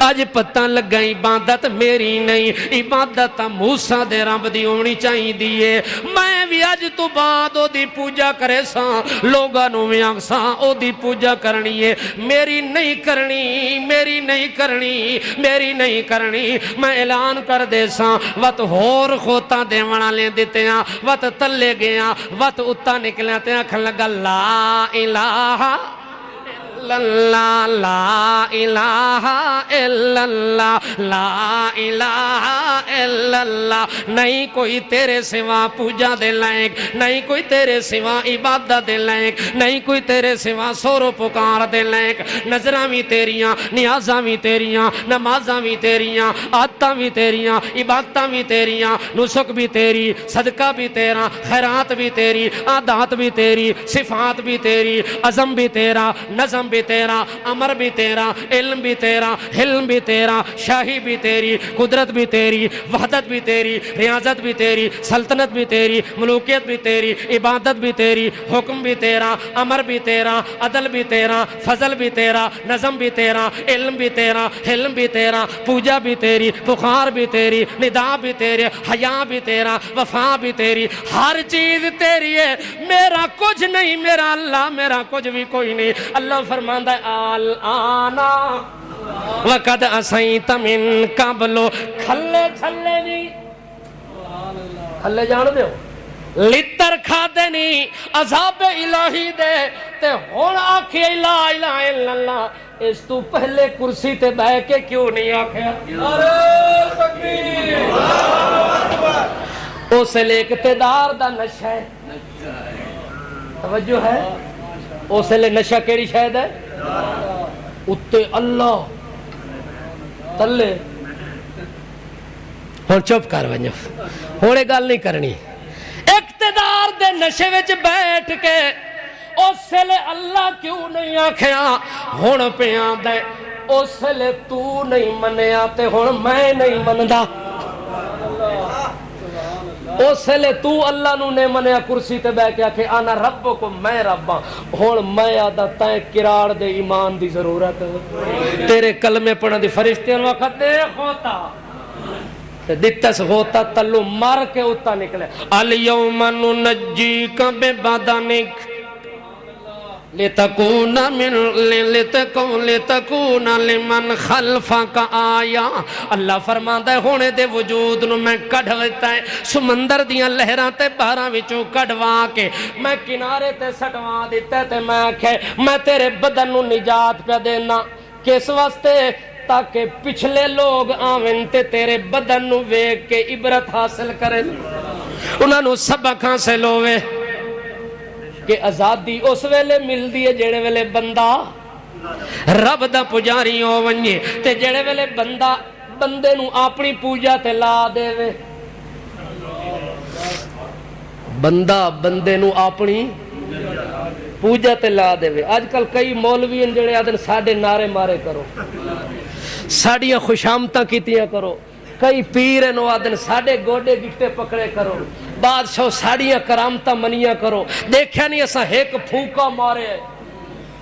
آج پتہ لگ گئی عبادت میری نہیں، عبادت موسیٰ دے رب دی ہونی چاہی دیئے، میں بھی آج تو بعد او دی پوجا کرے سا، لوگاں نو میں آکسا او دی پوجا کرنی ہے، میری نہیں کرنی، میری نہیں کرنی، میری نہیں کرنی، میں اعلان کر دے سا، وقت ہور خوتا دیوانا لے دیتے ہیں، وقت تلے گیا، وقت اتا نکلے تے آکھن لگا لا الہ الا اللہ، لا الہ الا اللہ، لا الہ الا اللہ، نہیں کوئی تیرے سوا پوجا دے لائق، نہیں کوئی تیرے سوا عبادت دے لائق، نہیں کوئی تیرے سوا سورو پکار دے لائق، نظرہ بھی تیریاں، نیازہ بھی تیریاں، نمازہ بھی تیریاں، عادتہ بھی تیریاں، عبادتہ بھی تیریاں، نسک بھی تیری، صدقہ بھی تیرا، خیرات بھی تیری، عادات بھی تیری، صفات بھی تیری، عزم بھی تیرا، نظم بھی تیرا، امر بھی تیرا، علم بھی تیرا، حلم بھی تیرا، شاہی بھی تیری، قدرت بھی تیری، وحدت بھی تیری، ریاضت بھی تیری، سلطنت بھی تیری، ملوکیت بھی تیری، عبادت بھی تیری، حکم بھی تیرا، امر بھی تیرا، عدل بھی تیرا، فضل بھی تیرا، نظم بھی تیرا، علم بھی تیرا، حلم بھی تیرا، پوجا بھی تیری، پخار بھی تیری، ندا بھی تیرے، حیا بھی تیرا، وفا بھی تیری، ہر چیز تیری ہے، میرا کچھ نہیں، میرا اللہ میرا کچھ بھی کوئی نہیں، اللہ فرماندہ ہے آلآنا وَقَدْ أَسَيْتَ مِن قَبْلُ، کھلے چھلے نہیں، کھلے جان دے ہو لتر کھا دے نہیں، عذاب الہی دے تے ہون آکھے لا الہ الا اللہ، اس تو پہلے کرسی تے بہ کے کیوں نہیں آکھے، اسے لے اقتدار دا نشہ ہے، توجہ ہے، اسے لے نشہ کیڑی شاید ہے، اتے اللہ تلے، ہون چپ کر ونجو، ہونے گل نہیں کرنی، اقتدار دے نشے وچ بیٹھ کے اسے لے اللہ کیوں نہیں آکھیا، ہون پیان دے اسے لے تو نہیں منیا تے ہون میں نہیں مندہ، اسے لے تو اللہ نو نے منیا کرسی تے بے کے آکھے آنا ربکم میں رباں، ہون میں آدھا تائیں کراڑ دے ایمان دی ضرورت، تیرے کلمے پڑھن دی فرشتے وقت دے ہوتا دتس ہوتا تلو مار کے اتا نکلے، الیوم ننجیک ببدنک لتکون لمن خلفک آیا، اللہ فرماندا ہے ہونے دے وجود نو میں کڈھ ویتا ہے، سمندر دیاں لہراں تے بہراں وچوں کڈوا کے میں کنارے تے سٹوا دیتا تے میں آکھے میں تیرے بدن نو نجات پہ دینا، کس واسطے تاکہ پچھلے لوگ آویں تے تیرے بدن نو ویکھ کے عبرت حاصل کریں، انہاں نو سبق حاصل ہوئے، کہ آزادی اس ویلے ملدی ہے جڑے ویلے بندہ رب دا پجاری ہو ونجے تے جڑے ویلے بندے نو اپنی پوجا تے لا دے وے بندہ بندے نو اپنی پوجا تے لا دے وے آج کل کئی مولوی ہیں جڑے آدن ساڑے نعرے مارے کرو ساڑیاں خوشامتاں کیتیاں کرو کئی پیر ہیں آدن ساڑے گوڑے گٹے پکڑے کرو بادشاہ ساڑیاں کرامتاں منیاں کرو دیکھیا نہیں ایسا ایک پھوکا مارے ہے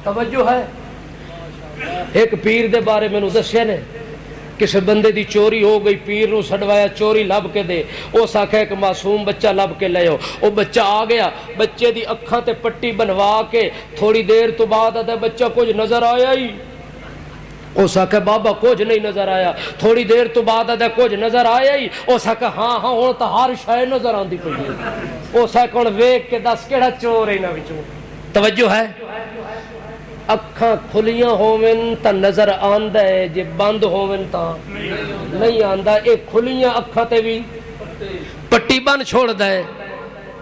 توجہ ہے ایک پیر دے بارے میں نو دسیا نے کسی بندے دی چوری ہو گئی پیر نو سڑوایا چوری لب کے دے او ساکھا ایک معصوم بچہ لب کے لے او بچہ آ گیا بچے دی اکھاں تے پٹی بنوا کے تھوڑی دیر تو بعد آدھا بچہ کچھ نظر آیا ہی او ساکھا بابا کچھ نہیں نظر آیا تھوڑی دیر تو بعد آدھا کچھ نظر آیا ہی او ساکھا ہاں ہوں تو ہر شے نظر آن دی پڑی او ساکھا ہوں ویک کے دس کیڑا چور ہے نا بچوں توجہ ہے اکھاں کھلیاں ہوون تا نظر آندا ہے جے بند ہوون تا نہیں آندا اے کھلیاں اکھاں تے بھی پٹی بن چھوڑ دے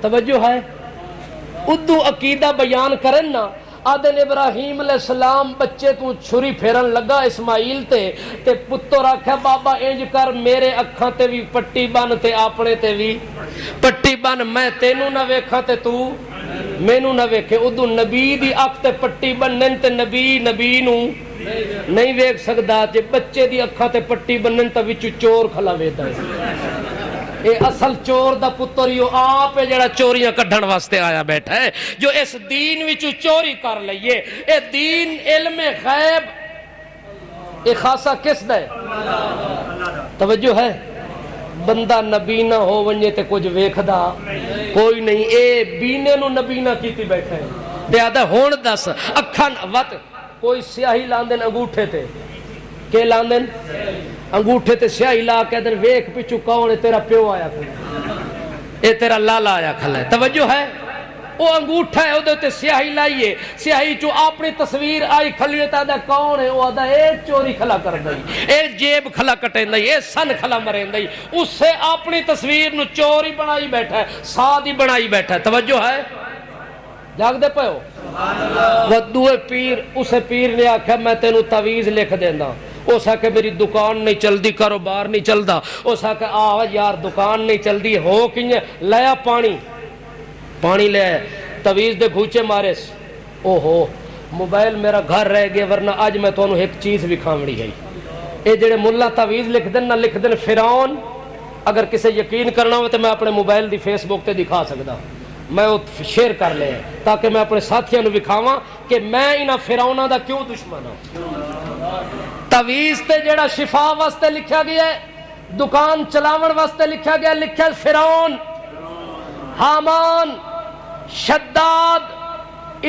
توجہ ہے ادو عقیدہ بیان کرن نا آدن ابراہیم علیہ السلام بچے تو چھری پھیرن لگا اسماعیل تے پتر آکھیا بابا انج کر میرے اکھاں تے بھی پٹی بن تے اپنے تے بھی پٹی بن میں تینوں نہ ویکھاں تے تو مینوں نہ ویکھے ادو نبی دی اکھ تے پٹی بنن تے نبی نو نہیں ویکھ سکدا جے بچے دی اکھاں تے پٹی بنن تے وچ چور کھلا ویدا ہے اے اصل چور دا پتر ہی آپ ہے جڑا چوریاں کڈھن واسطے آیا بیٹھا ہے جو اس دین وچوں چوری کر لئیے اے دین علم غیب اے خاصا کس دا ہے توجہ ہے بندہ نبی نہ ہو ونجے تے کچھ ویکھدا کوئی نہیں اے بینے نو نبی نہ کیتی بیٹھا ہے تے آدھا ہون دس اکھاں وت کوئی سیاہی لاندن انگوٹھے تے کہ لاندن انگوٹھے تے سیاہی لا کے دن ویکھ پچھو کون ہے تیرا پیو آیا کھلا اے تیرا لالا آیا کھلا ہے توجہ ہے وہ انگوٹھا ہے ادھے تے سیاہی لائیے سیاہی چو اپنی تصویر آئی کھلی ہوتا ہے کون ہے وہ آدھا اے چوری کھلا کر دائی اے جیب کھلا کٹیں دائی اے سن کھلا مریں دائی اس سے اپنی تصویر نو چوری بنائی بیٹھا ہے سادی بنائی بیٹھا ہے توجہ ہے جاگ دے پہ ہو ودوے پیر اسے پیر نے آکھا میں تینوں تعویذ لکھ دینا او ساکھے میری دکان نہیں چل دی کاروبار نہیں چل دا او ساکھے آہ یار دکان نہیں چل دی ہو کنجے لیا پانی لے تعویذ دے گھوچے مارس او ہو موبائل میرا گھر رہ گیا ورنہ آج میں تو انہوں ایک چیز بھی کھامڑی ہے اے جڑے ملا تعویذ لکھ دن نہ لکھ دن فرعون اگر کسے یقین کرنا ہو تو میں اپنے موبائل دی فیس بک تے دکھا سکتا میں وہ شیئر کر لے تاکہ میں اپنے ساتھیوں نے دکھاواں کہ میں انہاں فرعوناں دا کیوں دشمن ہوں تعویذ تے جڑا شفا واسطے لکھا گیا ہے دکان چلاون واسطے لکھا گیا لکھا فرعون حامان شداد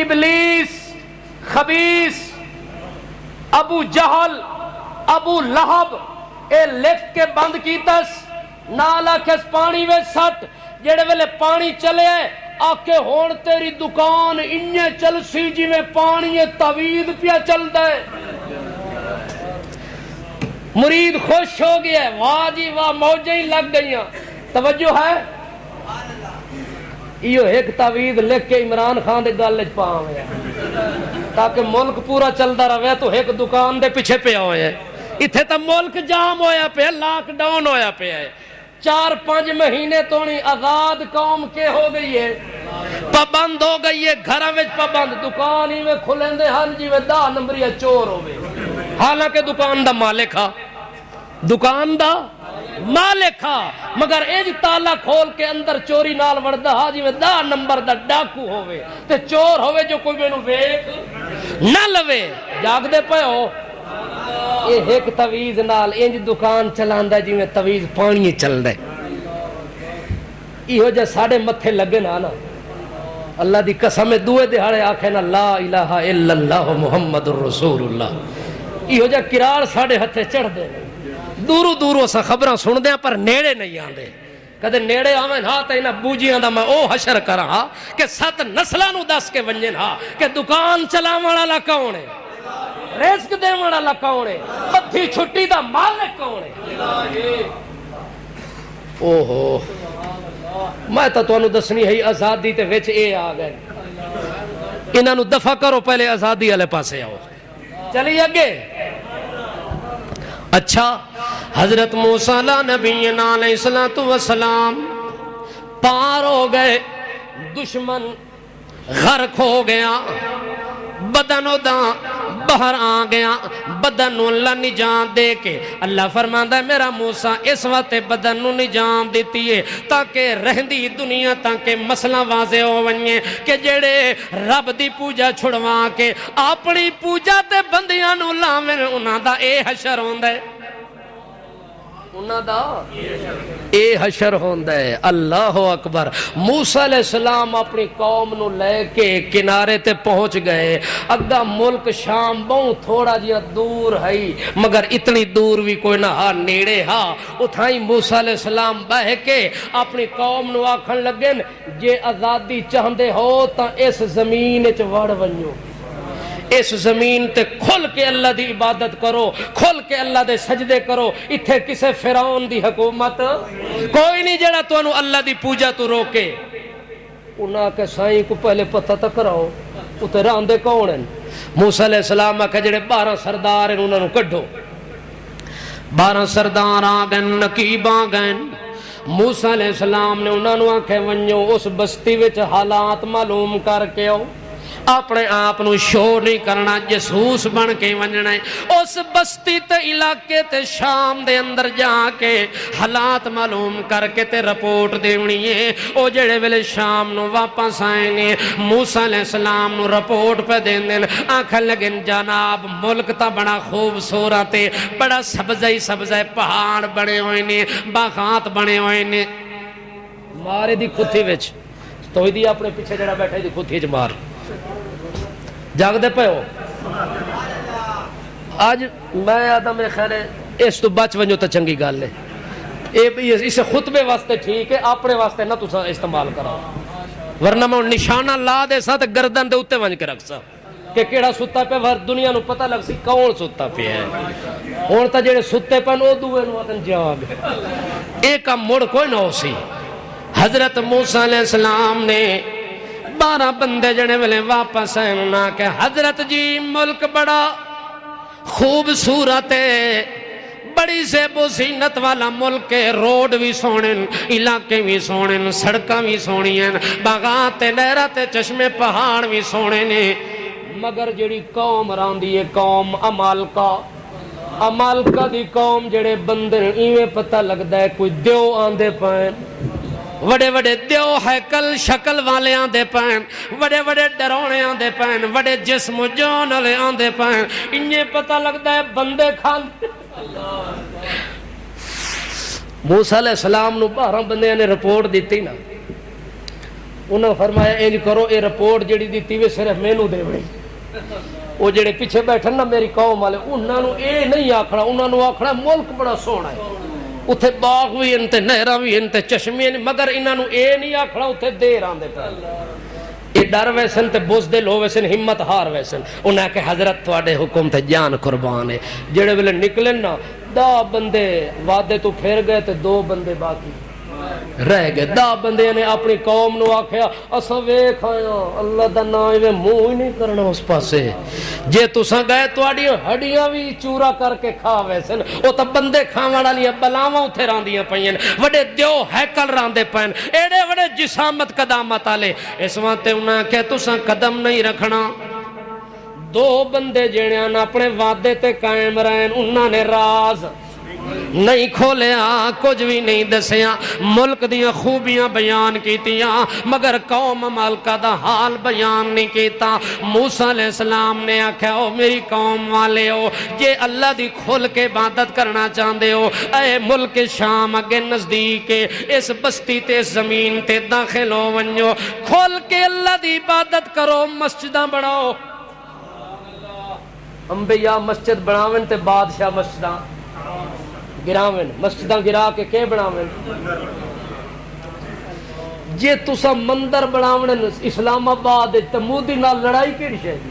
ابلیس خبیث ابو جہل ابو لہب اے لکھ کے بند کیتس نالا کس پانی وے سٹ جڑے ویلے پانی چلے آکے ہون تیری دکان انہیں چل سی جی میں پانی تعویذ پیا چل دے مرید خوش ہو گیا ہے واہ جی واہ موجیں ہی لگ گئی ہیں توجہ ہے یہ ایک تعویذ لکھ کے عمران خان دے گل وچ پا ہوئے تاکہ ملک پورا چلدا رہے تو ایک دکان دے پیچھے پیا ہوئے اتھے تا ملک جام ہویا پہ لاک ڈاؤن ہویا پہ ہے 4-5 مہینے تو نہیں آزاد قوم کے ہو گئی ہے پابند ہو گئی ہے گھرہ وچ پابند دکان ہی میں کھلیں دے ہن جی میں 10 نمبری چور ہوئے حالانکہ دکان دا مالک ہا دکان دا مالک ہا مگر ایج تالا کھول کے اندر چوری نال وردہ ہا جی میں 10 نمبر دا ڈاکو ہوئے تے چور ہوئے جو کوئی میں نو ویک نہ لوے جاگ دے پہ ہو یہ ایک تعویذ نال انج دکان چلاندہ جی میں تعویذ پانی چل دے یہ جا ساڑے متھے لگے نا اللہ دی قسم دوئے دہاڑے آکھے نا لا الہ الا اللہ محمد الرسول اللہ یہ جا کرار ساڑے ہتھے چڑھ دے دورو دورو سا خبران سن دیں پر نیڑے نہیں آن دے کدے نیڑے آمین ہاں تا انہا بوجیاں دا میں او حشر کرا ہاں کہ 7 نسلانو دس کے ونجن ہاں کہ دکان چلاوانا لکا ہونے رزق دے والا اللہ کون ہے بدھی چھٹی دا مالک کون ہے اوہو میں تو انہوں دسنی ہے آزادی تے وچ اے آ گئے انہاں نو دفع کرو، پہلے آزادی والے پاسے آؤ. چلیے اگے. اچھا حضرت موسیٰ نبینا علیہ السلام پار ہو گئے، دشمن غرق ہو گیا، بدن دا باہر آ گیا، بدن نو اللہ نجات دے کے اللہ فرماندا ہے میرا موسیٰ اس وقت بدن نو نجات دیتی ہے تاکہ رہندی دنیا تاکہ مسئلہ واضح ہو ونجے کہ جڑے رب دی پوجا چھڑوا کے اپنی پوجا تے بندیاں نو لاویں انہاں دا اے حشر ہوندا ہے، انہاں دا اے حشر ہوندا ہے. اللہ اکبر. موسیٰ علیہ السلام اپنی قوم نو لے کے کنارے تے پہنچ گئے. اگا ملک شام بہت تھوڑا جیا دور ہے مگر اتنی دور بھی کوئی نہ ہا نیڑے ہا. اتھائی موسیٰ علیہ السلام بہ کے اپنی قوم نو آکھن لگن جے آزادی چاہندے ہو تا اس زمین وچ وڑ ونجو، اس زمین تے کھل کے اللہ دی عبادت کرو، کھل کے اللہ دے سجدے کرو. اتھے کسے فرعون دی حکومت کوئی نہیں جڑا تانوں اللہ دی پوجا تو روکے. انہاں کے سائیں کو پہلے پتہ تک کراؤ اتھے راندے کون ہیں. موسیٰ علیہ السلام آکھے جڑے 12 سردار ہیں انہاں نو کڈھو. 12 سردار آ گئے، نقیب آ گئے. موسیٰ علیہ السلام نے انہاں نو آکھے ونجو اس بستی وچ حالات معلوم کر کے آؤ، اپنے آپ نو شور نہیں کرنا، جسوس بن کے ونجنا ہے. اس بستی تے علاقے تے شام دے اندر جا کے حالات معلوم کر کے تے رپورٹ دیونی ہے. او جڑے ویلے شام نو واپس آئیں گے موسیٰ علیہ السلام نو رپورٹ پہ دین دین آنکھن لگن جناب ملک تا بڑا خوبصورت ہے، بڑا سبزائی سبزائی پہاڑ بنے ہوئے نے، باغات بنے ہوئے نے. مارے دی کھتی وچ تو ہی دی اپنے پیچھے جڑا بیٹھے دی کھتی وچ مار جاگ دے پہ ہو. آج میں آدھا میرے خیال ہے اس تو بچ ونجو تا چنگی گال ہے. اسے خطبے واسطے ٹھیک ہے، اپنے واسطے نہ تو استعمال کرو، ورنہ میں نشانہ لا دے سا تے گردن دے اتے ونج کے رکھ سا کہ کیڑا ستا پہ ور دنیا نو پتہ لگ سی کون ستا پہ ہے. اور تا جڑے ستے پہ نو دوئے نو آتن جاگ ایک مڑ کوئی نہ ہو سی. حضرت موسیٰ علیہ السلام نے 12 بندے جنے والے واپس آئے انہاں کہ حضرت جی ملک بڑا خوبصورت ہے، بڑی زیب و زینت والا ملک ہے، روڈ بھی سونے، علاقے بھی سونے، سڑکاں بھی سونی ہیں، باغات نہرات چشمے پہاڑ بھی سونے نے. مگر جڑی قوم راندی ہے قوم عمالقہ دی قوم جڑے بندے ایویں پتہ لگدا ہے کوئی دیو آندے پائیں، وڑے وڑے دیو ہیکل شکل والے آندے پائیں، وڑے وڑے ڈرونے آندے پائیں، وڑے جسم و جان والے آندے پائیں. انہیں پتہ لگتا ہے بندے کھان. موسیٰ علیہ السلام نو 12 بندے نے رپورٹ دیتی نا، انہوں نے فرمایا انج کرو اے رپورٹ جڑی دیتی وے صرف مینوں دے وڑی. وہ جڑے پیچھے بیٹھن نا میری قوم والے انہوں نے اے نہیں آکھنا، انہوں نے آکھنا ملک بڑا سونا ہے، اتھے باغ بھی انتے نہرہ بھی انتے چشمی ہیں، مگر انہوں نے اے نہیں آکھنا اتھے دیر آن دے پہ. اے ڈر ویسن تے بزدل ہو ویسن ہمت ہار ویسن. انہیں کہ حضرت تواڈے حکم تے جان قربان ہے. جڑے ویلے نکلن نا 10 بندے وعدے تو پھر گئے تے 2 بندے باقی رہ گئے. 10 بندے نے اپنی قوم نو آکھیا اساں ویکھ آیا اللہ دا نام ایویں منہ ہی نہیں کرنا اس پاسے، جے تساں گئے تواڈیاں ہڈیاں بھی چورا کر کے کھا ویسن. او تا بندے کھاون والیاں بلاواں اوتھے راندیاں پئیاں، وڈے دیو ہیکل راندے پئن، ایڈے وڈے جسامت قدامت والے. اس واسطے انہاں کہ تساں قدم نہیں رکھنا. 2 بندے جڑے نے اپنے وعدے تے قائم رہن، انہاں نے راز نہیں کھولیا، کچھ بھی نہیں دسیا، ملک دیاں خوبیاں بیان کیتیاں مگر قوم عمالقہ دا حال بیان نہیں کیتا. موسیٰ علیہ السلام نے آکھا او میری قوم والے ہو، جے اللہ دی کھل کے عبادت کرنا چاہندے ہو اے ملک شام اگے نزدیک اس بستی تے اس زمین تے داخل ہو ونجو، کھل کے اللہ دی عبادت کرو، مسجداں بناؤ. انبیاء مسجد بناون تے بادشاہ مسجداں گراویں، مسجداں گرا کے کہ بناویں. جے تسا مندر بناویں اسلام آباد تے مودی نال لڑائی کیڑی شے دی؟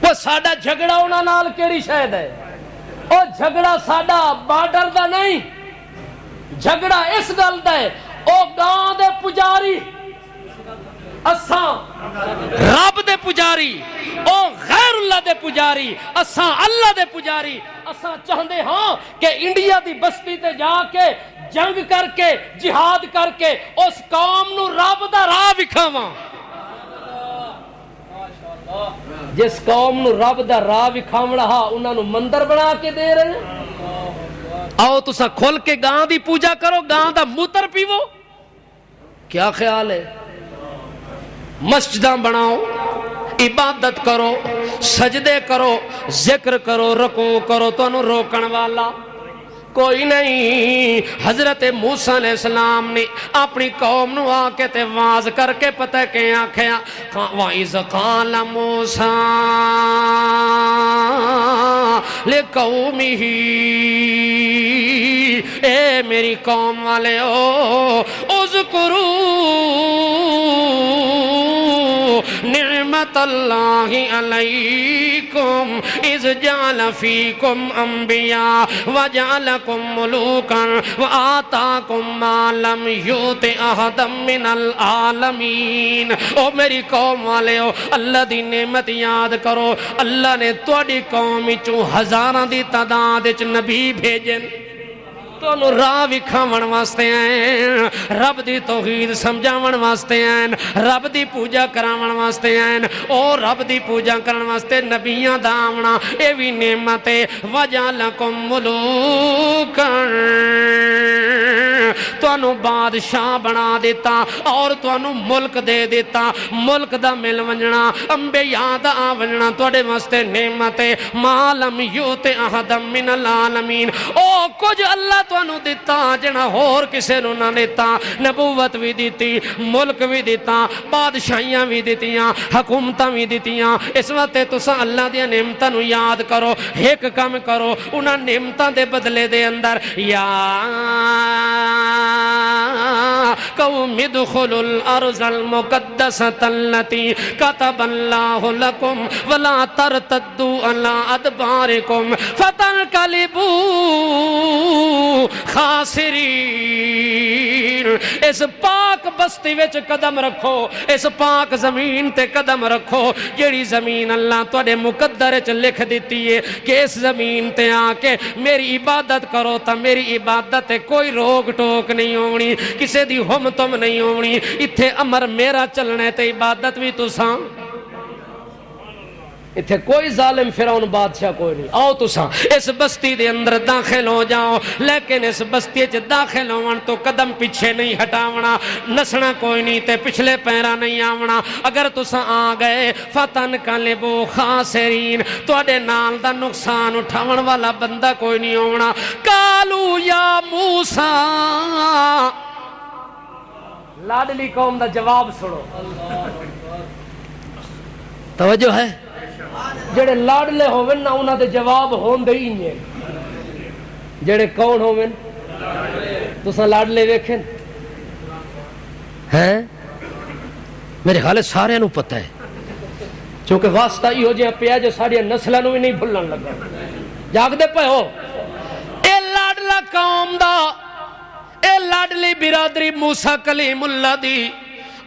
وہ ساڈا جھگڑا انہاں نال کیڑی شے دا ہے؟ او جھگڑا ساڈا بارڈر دا نہیں، جھگڑا اس گل دا ہے او گاں دے پجاری اساں رب دے پجاری او غیر اللہ دے پجاری اساں اللہ دے پجاری اساں چاہندے ہاں کہ انڈیا دی بستی تے جا کے جنگ کر کے جہاد کر کے اس قوم نو رب دا راہ وکھاواں جس قوم نو رب دا راہ وکھاونا ہا انہاں نو مندر بنا کے دے رہے ہیں آؤ تساں کھل کے گاں دی پوجا کرو گاں دا موتر پیو کیا خیال ہے مسجداں بناؤ عبادت کرو سجدے کرو ذکر کرو رکوع کرو تو انہوں روکن والا کوئی نہیں حضرت موسیٰ علیہ السلام نے اپنی قوم نو آکے تے واز کر کے پتہ کہ آنکھیں وَإِذْ قَالَ مُوسَىٰ لِقَوْمِهِ اے میری قوم والے اذکروا نعمت اللہ علیکم اذ جعل فیکم انبیاء وجعلکم ملوکا وآتاکم ما لم یوت احدا من العالمین او میری قوم والے اللہ دی نعمت یاد کرو اللہ نے تواڈی قوم چوں ہزاراں دی تعداد وچ نبی بھیجن تو انہوں راہ وکھاون واسطے آئیں رب دی توحید سمجھاون واسطے آئیں رب دی پوجا کراون واسطے آئیں او رب دی پوجا کرن واسطے نبیاں دا آونا اے وی نعمت وَجَعَلَكُمْ مُلُوكًا تو انہوں بادشاہ بنا دیتا اور تو انہوں ملک دے دیتا ملک دا مل ونجنا انبیاء دا آونجنا تو اڑے واسطے نعمت مَا لَمْ يُوتِ أَحَدًا مِّنَ الْعَالَمِينَ او کچھ اللہ تو انہوں دیتا جنا ہور کسے نو نہ دیتا نبوت بھی دیتی ملک بھی دیتا بادشاہیاں بھی دیتیاں حکومتاں بھی دیتیاں اس وقت تسا اللہ دیا نعمتاں نو یاد کرو ایک کام کرو انہاں نعمتاں دے بدلے دے اندر یا قوم ادخلوا الارض المقدسة التي كتب الله لكم ولا ترتدوا على ادباركم فتنقلبوا خاسرین اس پاک بستی وچ قدم رکھو اس پاک زمین تے قدم رکھو جیڑی زمین اللہ تواڈے مقدر وچ لکھ دیتی ہے کہ اس زمین تے آ کے میری عبادت کرو تا میری عبادت تے کوئی روک ٹوک نہیں ہونی کسے دی ہم تم نہیں ہونی ایتھے امر میرا چلنا تے عبادت بھی تساں اتھے کوئی ظالم فرعون بادشاہ کوئی نہیں آؤ تساں اس بستی دے اندر داخل ہو جاؤ لیکن اس بستی چ داخل ہون تو قدم پیچھے نہیں ہٹاونا نسنا کوئی نہیں تے پچھلے پیرا نہیں آونا اگر تساں آ گئے فتنقلبوا خاسرین تواڈے نال دا نقصان اٹھاون والا بندہ کوئی نہیں ہونا قالوا یا موسیٰ لاڈلی قوم دا جواب سنو توجہ ہے جڑے لاڈلے ہوون نا انہاں دے جواب ہوندے ہی نہیں جڑے کون ہوون تساں لاڈلے ویکھیں ہیں میرے خیال سارے نو پتہ ہے چونکہ واسطہ ہی ہو جائے پیا جو ساڑی نسلوں نو بھی نہیں بھولن لگا جاگ دے پے ہو اے لاڈلا قوم دا اے لاڈلی برادری موسیٰ کلیم اللہ دی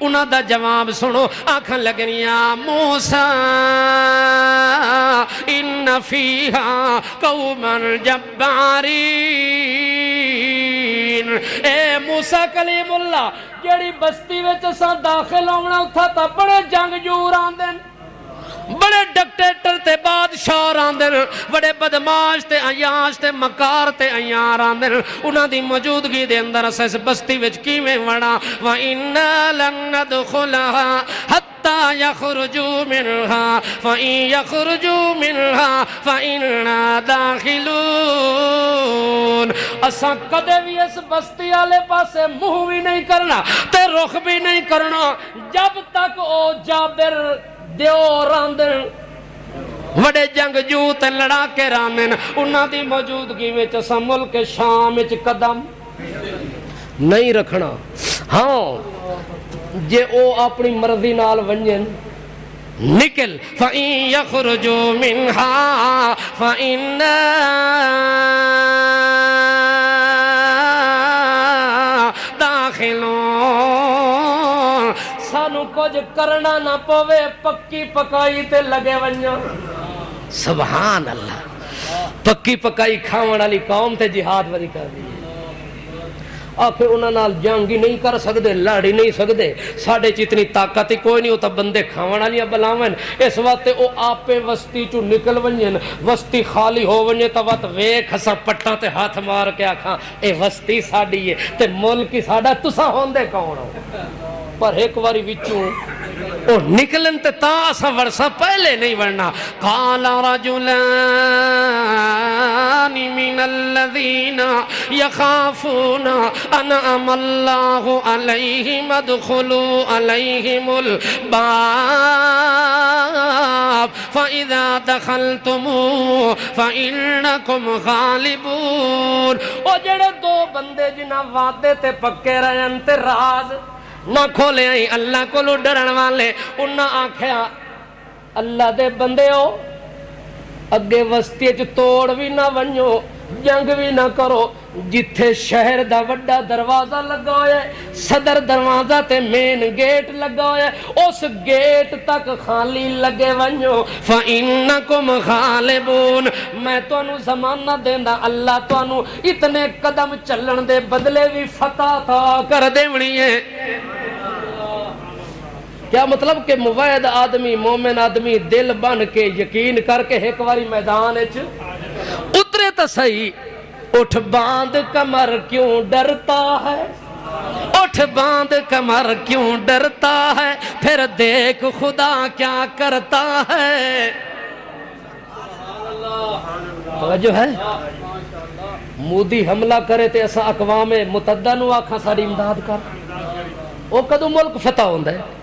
انہاں دا جواب سنو آنکھاں لگنیاں موسیٰ ان فیہا قوما جبارین اے موسیٰ کلیم اللہ جیڑی بستی وچ اساں داخل ہونا اتھا تا بڑے جنگجو راندن بڑے ڈکٹیٹر تے بادشاہ راندن بڑے بدماش تے عیاش تے مکار تے عیار راندن انہاں دی موجودگی دے اندر اسا اس بستی وچ کیویں وڑا وَإِنَّا لَن نَّدْخُلَهَا حَتَّى يَخْرُجُوا مِنْهَا فَإِن يَخْرُجُوا مِنْهَا فَإِنَّا دَاخِلُونَ اسا کدے بھی اس بستی والے پاسے منہ بھی نہیں کرنا تے رخ بھی نہیں کرنا جب تک او جابر دیو راندن وڑے جنگ جو تے لڑا کے راندن انہاں دی موجودگی وچ اساں ملک شام وچ قدم نہیں رکھنا ہاں جے او اپنی مرضی نال ونجن نکل فَإِن يَخْرُجُوا مِنْهَا فَإِنَّا دَاخِلُونَ سانو کچھ کرنا نہ پوے پکی پکائی تے لگے ونجو سبحان اللہ پکی پکائی کھاون والی قوم تے جہاد وری کر دی آخر انہاں نال جنگ ہی نہیں کر سکدے لڑ ہی نہیں سکدے ساڈے چ اتنی طاقت ہی کوئی نہیں او تے بندے کھاون والیاں بلاون اس واسطے او آپے وسطی چوں نکل ونجن وسطی خالی ہو ونجے تا وقت ویکھ اساں پٹاں تے ہاتھ مار کے آکھاں اے وسطی ساڈی ہے تے ملک ہی ساڈا تساں ہوندے کون ہو پر ایک واری وچوں او نکلن تے تا اساں ورسا پہلے نہیں ورنا قال رجلان من الذين يخافون انعم الله عليهم ادخلوا عليهم الباب فاذا دخلتموه فانكم غالبون او جڑے دو بندے جنہاں وعدے تے پکے رہن تے راز نہ کھولے آئی اللہ کو لو ڈرن والے انہاں آکھیا اللہ دے بندے ہو اگے وسطی چ توڑ بھی نہ ونجو جنگ بھی نہ کرو جتھے شہر دا وڈا دروازہ لگا ہوئے صدر دروازہ تے مین گیٹ لگا ہوئے اس گیٹ تک خالی لگے ونجو فَإِنَّكُمْ غَالِبُونَ میں تو انو زمانہ دیندہ اللہ تو انو اتنے قدم چلن دے بدلے بھی فتح تھا کر دے منی ہے کیا مطلب کہ موحد آدمی مومن آدمی دل بن کے یقین کر کے ایک واری میدان اترے تو صحیح اٹھ باندھ کمر کیوں ڈرتا ہے اٹھ باندھ کمر کیوں ڈرتا ہے پھر دیکھ خدا کیا کرتا ہے توجہ ہے مودی حملہ کرے تے اسا اقوام متحدہ نو آکھاں ساری امداد کر او کدو ملک فتح ہوندا ہے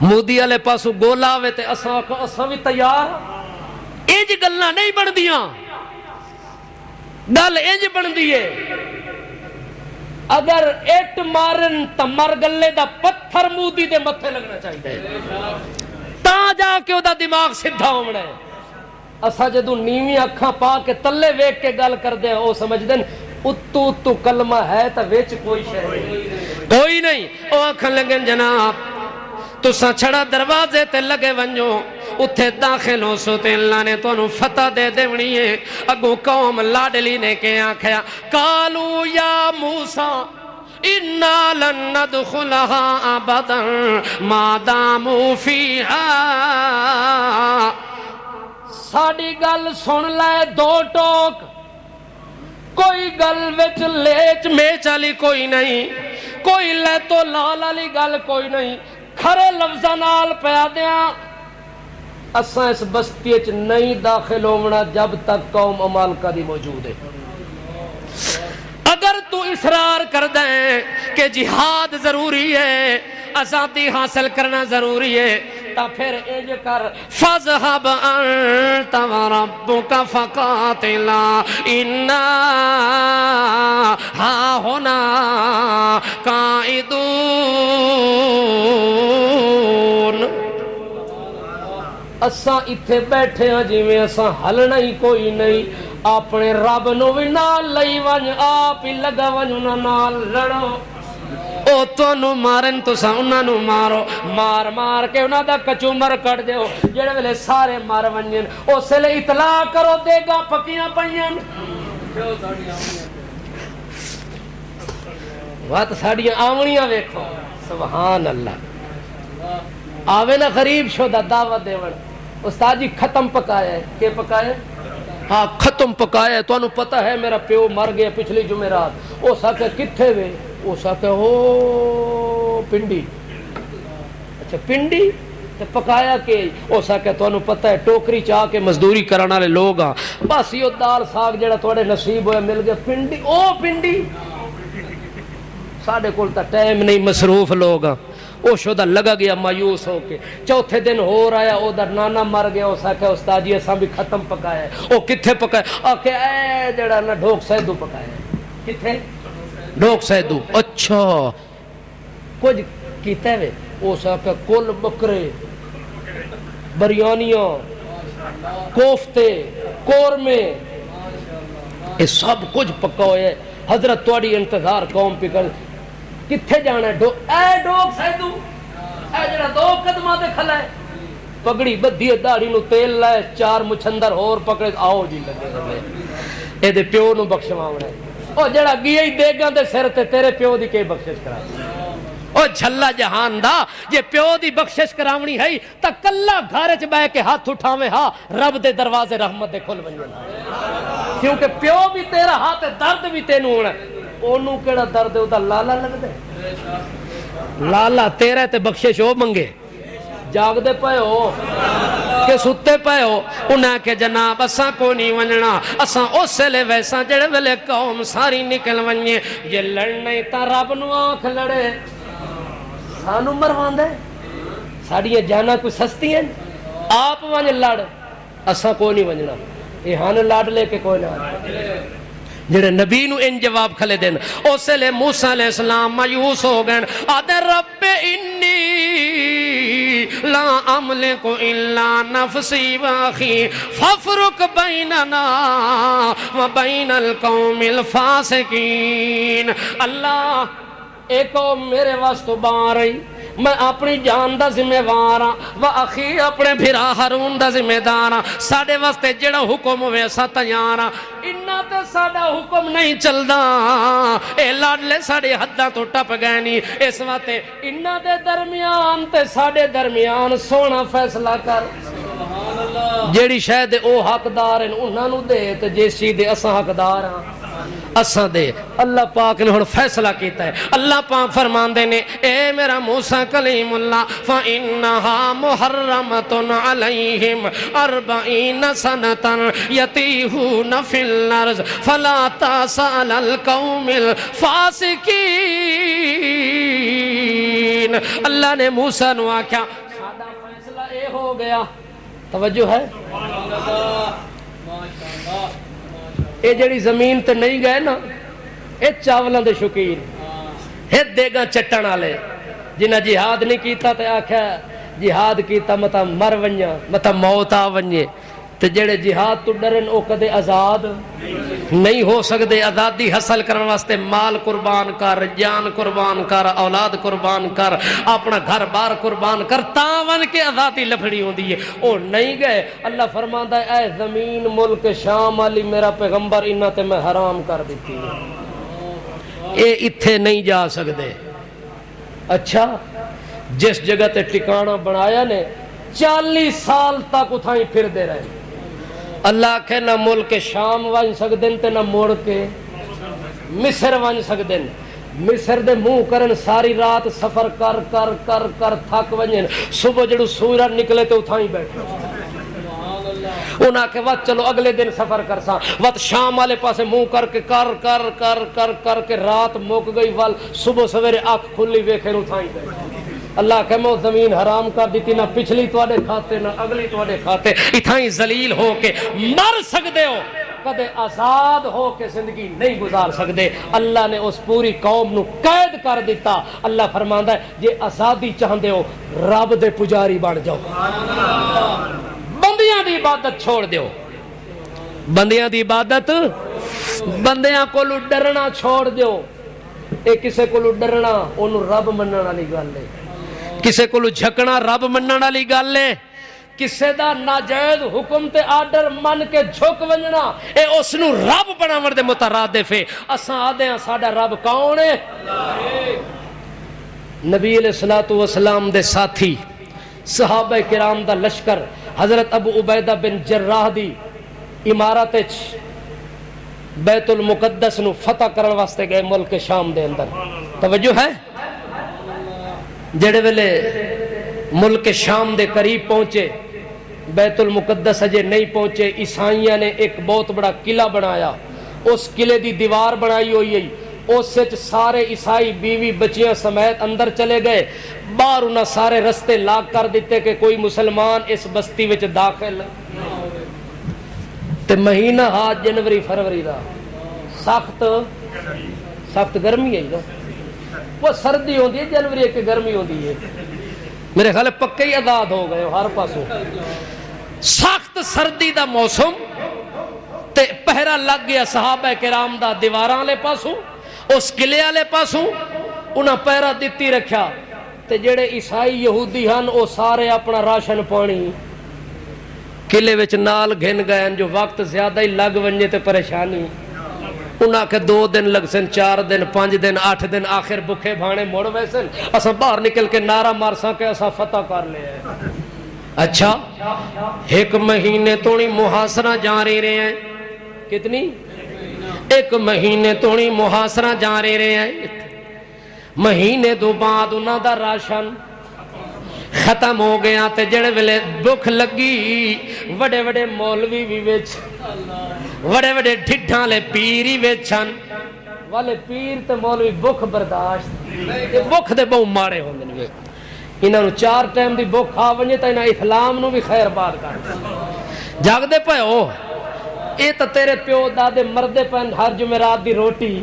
مودی والے پاسو گولا آوے تے اساں بھی تیار انج گلاں نہیں بندیاں گل انج بندی ہے اگر اٹ مارن تا مر گلے دا پتھر مودی دے متھے لگنا چاہیے تا جا کے او دا دماغ سدھا ہونا ہے اساں جدوں نیویں اکھاں پا کے تلے ویکھ کے گل کردے او سمجھ دین اتو اتو کلمہ ہے تا وچ کوئی شے کوئی نہیں او آکھن لگن جناب تساں چھڑا دروازے تے لگے ونجو اتھے داخل ہو سو تے اللہ نے تو انہوں فتح دے دیونی ہے اگو قوم لاڈلی نے کے آنکھیا قالو یا موسیٰ اِنَّا لَن نَدْخُلَهَا أَبَدًا مَا دَامُوا فِيهَا ساڑی گل سن لائے دو ٹوک کوئی گل وچ لیچ میچ علی کوئی نہیں کوئی لے تو لال علی گل کوئی نہیں کھرے لفظہ نال پیا دیاں اساں اس بستی اچ نہیں داخل ہونا جب تک قوم امالکہ دی موجود ہے اگر تو اصرار کر دیں کہ جہاد ضروری ہے آزادی حاصل کرنا ضروری ہے تا پھر انج کر فَاذْهَبْ أَنْتَ وَرَبُّكَ فَقَاتِلَا إِنَّا هَاهُنَا قَاعِدُونَ اساں اتھے بیٹھے ہیں جی میں اساں ہلنا ہی کوئی نہیں اپنے رب نو بھی نال لئی ونج آپ ہی لگا ونج انہاں نال لڑو او تو انو مارن تو سا انہاں نو مارو مار مار کے انہاں دا کچومر کٹ دیو جڑے ویلے سارے مار ونجن او سلے اطلاع کرو دے گا پکیاں پئیاں وات ساڑیاں آونیاں ویکھو سبحان اللہ آوے نا غریب شدہ دعوت دیون استاد جی ختم پکایا ہے کہ پکایا ہاں ختم پکایا ہے تو انہوں پتہ ہے میرا پیو مر گیا پچھلی جمعرات او ساکے کتھے وے او ساکے ہو پنڈی اچھا پنڈی تے پکایا کہ او ساکے تو انہوں پتہ ہے ٹوکری چاہ کے مزدوری کرانا لے لوگ ہاں بس یہ دال ساگ جڑا توڑے نصیب ہوئے مل گیا پنڈی او پنڈی ساڑھے کول تا ٹائم نہیں مصروف لوگ ہاں او شدہ لگا گیا مایوس ہو کے چوتھے دن ہو رہا ہے او در نانا مر گیا اس آکے استاد جی اساں بھی ختم پکایا ہے او کتھے پکایا آکے اے جڑا نا ڈھوک سیدو پکایا ہے کتھے ڈھوک سیدو اچھا کچھ کیتے ہوئے اس آکے کل بکرے بریانیاں کوفتے قورمے یہ سب کچھ پکا ہوئے ہے حضرت توڑی انتظار قوم پہ کر کتھے جانا ہے اے ڈوک سیدو اے جڑا 2 قدماں تے کھلا ہے پگڑی بدھی داڑھی نو تیل لائے 4 مچھندر اور پکڑے آؤ جی لگے لگے اے دے پیو نو بخشواونا او جڑا گیا ہی دیگاں دے سر تے تیرے پیو دی کے بخشش کرا او جھلا جہان دا جے پیو دی بخشش کراونی ہے تا کلا گھر وچ بیٹھ کے ہاتھ اٹھاویں ہا رب دے دروازے رحمت دے کھل ونجن کیونکہ پیو بھی تیرا ہاتھ درد بھی تینوں ہونا اونوں کیڑا درد ہے او دا لالا لگدا ہے لالا تیرا تے بخشش او منگے جاگ دے پے ہو کہ ستے پے ہو انہاں کہ جناب اساں کو نہیں ونجنا اساں اس لے ویسا جڑے ویلے قوم ساری نکل ونجے جے لڑنے تا رب نو آنکھ لڑے سانو مرواندے ساڑیاں جانا کوئی سستی ہیں آپ ونج لڑ اساں کو نہیں ونجنا یہ ہن لڑ لے کے کوئی نہ جڑے نبی نو ان جواب کھلے دین اس لے موسیٰ علیہ السلام مایوس ہو گئے آدھے رب انی لا املک الا نفسی واخی فافرق بیننا و بین القوم الفاسقین اللہ ایک میرے واسطے بار رہی میں اپنی جان دا ذمہ وار ہاں و اخی اپنے بھرا ہارون دا ذمہ دار ہاں ساڈے واسطے جڑا حکم ہوئے اسا تیار ہاں انہاں تے ساڈا حکم نہیں چلدا اے لاڈلے ساڈے حداں تو ٹپ گئے نہیں اس واسطے انہاں دے درمیان تے ساڈے درمیان سونا فیصلہ کر جیڑی شاید او حقدار ہیں انہاں نو دے تے جس چیز دے اساں حقدار ہاں اساں دے اللہ پاک نے ہن فیصلہ کیتا ہے اللہ پاک فرماندے نے اے میرا موسیٰ کلیم اللہ فَإِنَّهَا مُحَرَّمَةٌ عَلَيْهِمْ 40 سَنَةً يَتِيهُونَ فِي الْأَرْضِ فَلَا تَأْسَ عَلَى الْقَوْمِ الْفَاسِقِينَ اللہ نے موسیٰ نو آکھیا ساڈا فیصلہ اے ہو گیا توجہ ہے اے جڑی زمین تے نہیں گئے نا اے چاولاں دے شوقین اے دیگاں چٹن والے جنہاں جہاد نہیں کیتا تے آکھیا جہاد کیتا متا مر ونجا متا موت آ ونجے تے جڑے جہاد تو ڈرن او کدے آزاد نہیں ہو سکدے آزادی حاصل کرن واسطے مال قربان کر جان قربان کر اولاد قربان کر اپنا گھر بار قربان کر تاں ون کے آزادی لفڑی ہوندی ہے او نہیں گئے اللہ فرماندا ہے اے زمین ملک شام والی میرا پیغمبر انہاں تے میں حرام کر دتی اے ایتھے نہیں جا سکدے اچھا جس جگہ تے ٹھکانہ بنایا نے 40 سال تک اتھائیں پھر دے رہے اللہ کہ نہ ملک شام ون سکدن تے نہ موڑ کے مصر ون سکدن مصر دے منہ کرن ساری رات سفر کر کر کر کر تھک ونجن صبح جڑو سورج نکلے تے اتھائیں بیٹھے انہاں کہ وقت چلو اگلے دن سفر کر سا وقت شام والے پاسے منہ کر کے کر کر کر کر کر کے رات مک گئی وال صبح سویرے آنکھ کھلی ویکھے اتھائیں بیٹھے اللہ کہ میں زمین حرام کر دیتی نہ پچھلی تواڈے کھاتے نہ اگلی تواڈے کھاتے اتھائیں ذلیل ہو کے مر سکدے ہو کدے آزاد ہو کے زندگی نہیں گزار سکدے اللہ نے اس پوری قوم نو قید کر دیتا اللہ فرماندا ہے جے آزادی چاہندے ہو رب دے پجاری بن جاؤ بندیاں دی عبادت چھوڑ دیو بندیاں دی عبادت بندیاں کولو ڈرنا چھوڑ دیو اے کسے کولو ڈرنا اونوں رب منن والی گل ہے کسے کولو جھکنا رب منن والی گل ہے کسے دا ناجائز حکم تے آرڈر من کے جھک ونجنا اے اس نو رب بناون دے مترادف ہے اساں آدے ہاں ساڈا رب کون ہے نبی علیہ الصلوۃ والسلام دے ساتھی صحابہ کرام دا لشکر حضرت ابو عبیدہ بن جراح دی عمارت وچ بیت المقدس نو فتح کرن واسطے گئے ملک شام دے اندر توجہ ہے جڑے ویلے ملک شام دے قریب پہنچے بیت المقدس اجے نہیں پہنچے عیسائیاں نے ایک بہت بڑا قلعہ بنایا اس قلعے دی دیوار بنائی ہوئی ہے اس وچ سارے عیسائی بیوی بچیاں سمیت اندر چلے گئے باہر انہاں سارے رستے لاک کر دیتے کہ کوئی مسلمان اس بستی وچ داخل تے مہینہ ہاتھ جنوری فروری دا سخت گرمی ہے نا وہ سردی ہوندی ہے جنوری ایک گرمی ہوندی ہے میرے خیال پکے ہی آزاد ہو گئے ہر پاسوں سخت سردی دا موسم تے پہرا لگ گیا صحابہ کرام دا دیواراں والے پاسوں اس قلعے والے پاسوں انہاں پہرا دتی رکھیا تے جڑے عیسائی یہودی ہن او سارے اپنا راشن پانی قلعے وچ نال گھن گئے جو وقت زیادہ ہی لگ ونجے تے پریشانی انہاں کے 2 دن لگ سن 4 دن 5 دن 8 دن آخر بکھے بھانے موڑ ویسن اساں باہر نکل کے نعرہ مارساں کہ اساں فتح کر لیا ہے اچھا 1 مہینے تونی محاصرہ جاری رہے ہیں کتنی 1 مہینے تونی محاصرہ جاری رہے ہیں مہینے دو بعد انہاں دا راشن ختم ہو گیا تے جڑے ویلے بھوک لگی وڈے وڈے مولوی بھی وچ وڈے وڈے ڈھڈاں لے پیری وچن والے پیر تے مولوی بھوک برداشت یہ بھوک دے بہو ماڑے ہوندے نے انہاں نو 4 ٹائم دی بھوک کھا ونجے تے انہاں اسلام نو بھی خیر بات کر جاگ دے پئے ہو اے تے تیرے پیو دادے مردے پن ہر جمعرات دی روٹی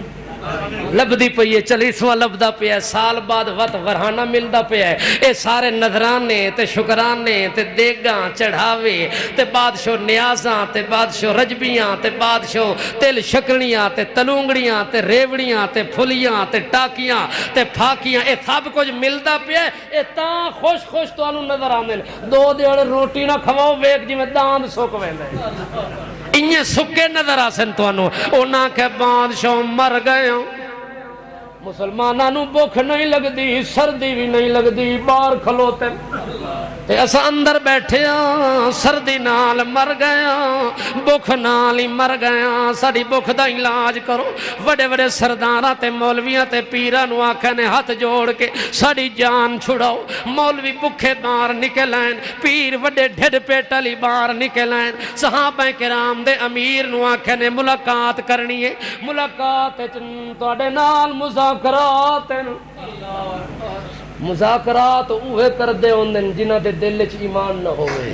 لبدی پئی ہے 40واں لبدا پیا ہے سال بعد وقت ورہانہ ملدا پیا ہے اے سارے نظرانے تے شکرانے تے دیگاں چڑھاوے تے بادشاہ نیازاں تے بادشاہ رجبیاں تے بادشاہ تل شکرنیاں تے تلونگڑیاں تے ریوڑیاں تے پھلیاں تے ٹاکیاں تے پھاکیاں اے سب کچھ ملدا پیا ہے اے تاں خوش خوش تانوں نظر آندے 2 دیڑ روٹی نہ کھواؤ ویکھ جویں داند سک ویندے انہیں سکے نظر آسن توانو انہاں کے بادشاہ مر گئے مسلمانہ نو بھوک نہیں لگ دی سردی بھی نہیں لگ دی باہر کھلوتے تے اسا اندر بیٹھے سردی نال مر گیا بھوک نال ہی مر گیا ساڑی بھوک دا علاج کرو وڈے وڈے سرداراں تے مولویاں تے پیراں نو آکھے نے ہاتھ جوڑ کے ساڑی جان چھڑاؤ مولوی بھوکے باہر نکلائیں پیر وڈے ڈھڈ پیٹلی باہر نکلائیں صحابہ کرام دے امیر نو آکھے نے ملاقات کرنی ہے ملاقات تواڈے نال مذاکرات اوہے کر دے ہوندن جنہاں دے دل وچ ایمان نہ ہوئے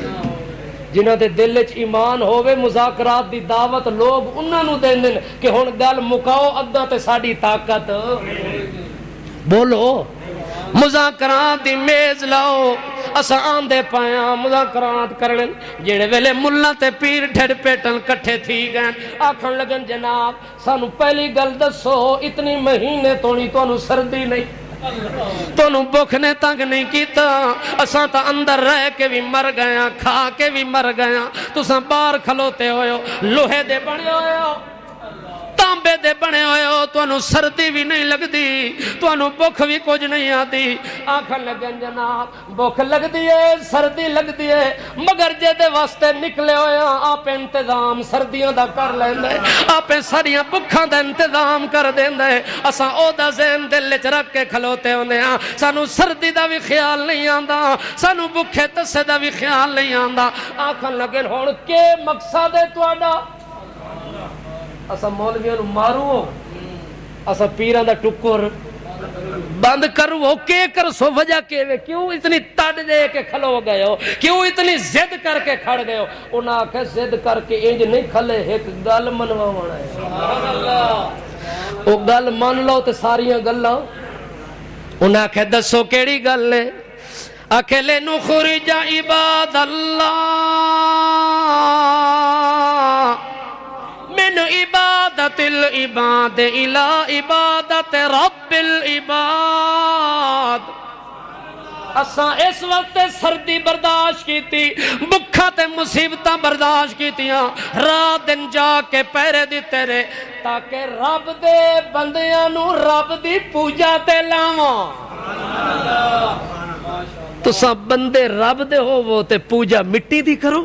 جنہاں دے دل وچ ایمان ہوئے مذاکرات دی دعوت لوگ انہاں نو دیندن کہ ہن گل مکاؤ اگاں تے ساڈی طاقت بولو مذاکرات دی میز لاؤ اساں آندے پایا مذاکرات کرن جڑے ویلے ملہ تے پیر ڈھڑ پیٹن کٹھے تھی گئے آکھن لگن جناب سانو پہلی گل دسو اتنی مہینے تونی تانوں سردی نہیں تانوں بھوک نے تنگ نہیں کیتا اساں تا اندر رہ کے بھی مر گیا کھا کے بھی مر گیا تساں باہر کھلوتے ہوئے لوہے دے بنے ہوئے ہو تانبے دے بنے ہوئے ہو تانوں سردی بھی نہیں لگ دی تانوں بھوک بھی کچھ نہیں آتی آکھن لگن جناب بھوک لگ دی ہے سردی لگ دی ہے مگر جے دے واسطے نکلے ہوئے آپ انتظام سردیاں دا کر لیندے آپ ساریاں بھوکاں دا انتظام کر دیندے اساں او دا ذہن دل وچ رکھ کے کھلوتے ہوندے ہاں سانوں سردی دا بھی خیال نہیں آندا سانوں بھوکے تسے دا بھی خیال نہیں آندا آکھن لگن ہن کے مقصد ہے تہاڈا اسا مولویاں نو مارو اسا پیراں دا ٹکر بند کرو کے کر سو وجہ کے وے کیوں اتنی تڑ دے کے کھلو گئے ہو کیوں اتنی زد کر کے کھڑ گئے ہو انہاں آکھے زد کر کے انج نہیں کھلے ایک گل منواونا ہے سبحان اللہ او گل مان لو تے ساریاں گلاں انہاں آکھے دسو کیڑی گل ہے آکھے لنخرج عباد اللہ من عبادت العباد الى عبادت رب العباد اساں اس وقت سردی برداشت کیتی بکھا تے مصیبتاں برداشت کیتیاں رات دن جا کے پہرے دیتے رہے تاکہ رب دے بندیاں نو رب دی پوجا تے لاواں تساں بندے رب دے ہو وہ تے پوجا مٹی دی کرو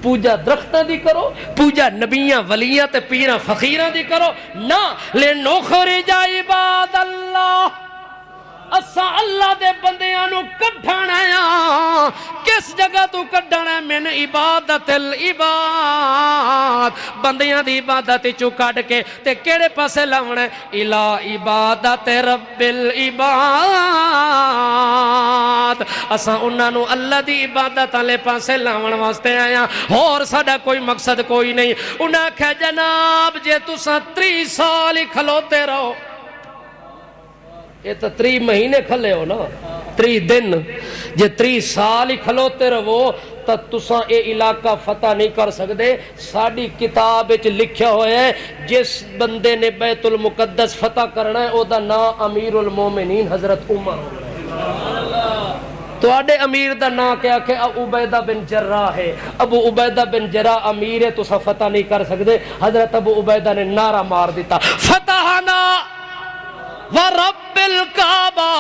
پوجا درختاں دی کرو پوجا نبیاں ولیاں تے پیراں فقیراں دی کرو نہ لنخرج عباد اللہ اسا اللہ دے بندیاں نو کڈھنا ہے کس جگہ تو کڈھنا ہے من عبادت العباد بندیاں دی عبادت چوں کڈ کے تے کیڑے پاسے لاونا ہے الی عبادت رب العباد اسا انہاں نو اللہ دی عبادت والے پاسے لاون واسطے آیا اور ساڈا کوئی مقصد کوئی نہیں انہاں کہ جناب جے تساں 30 سال ہی کھلوتے رہو یہ تو 3 مہینے کھلے ہو نا 3 دن جے 3 سال ہی کھلوتے رہو تو تساں اے علاقہ فتح نہیں کر سکتے ساڑی کتاب وچ لکھیا ہوئے ہے جس بندے نے بیت المقدس فتح کرنا ہے او دا نام امیر المومنین حضرت عمر تواڈے امیر دا نام کیا کہ ابو عبیدہ بن جراح ہے. ابو عبیدہ بن جراح امیر ہے تو فتح نہیں کر سکتے. حضرت ابو عبیدہ نے نعرہ مار دیتا فتحنا ورب الکعبہ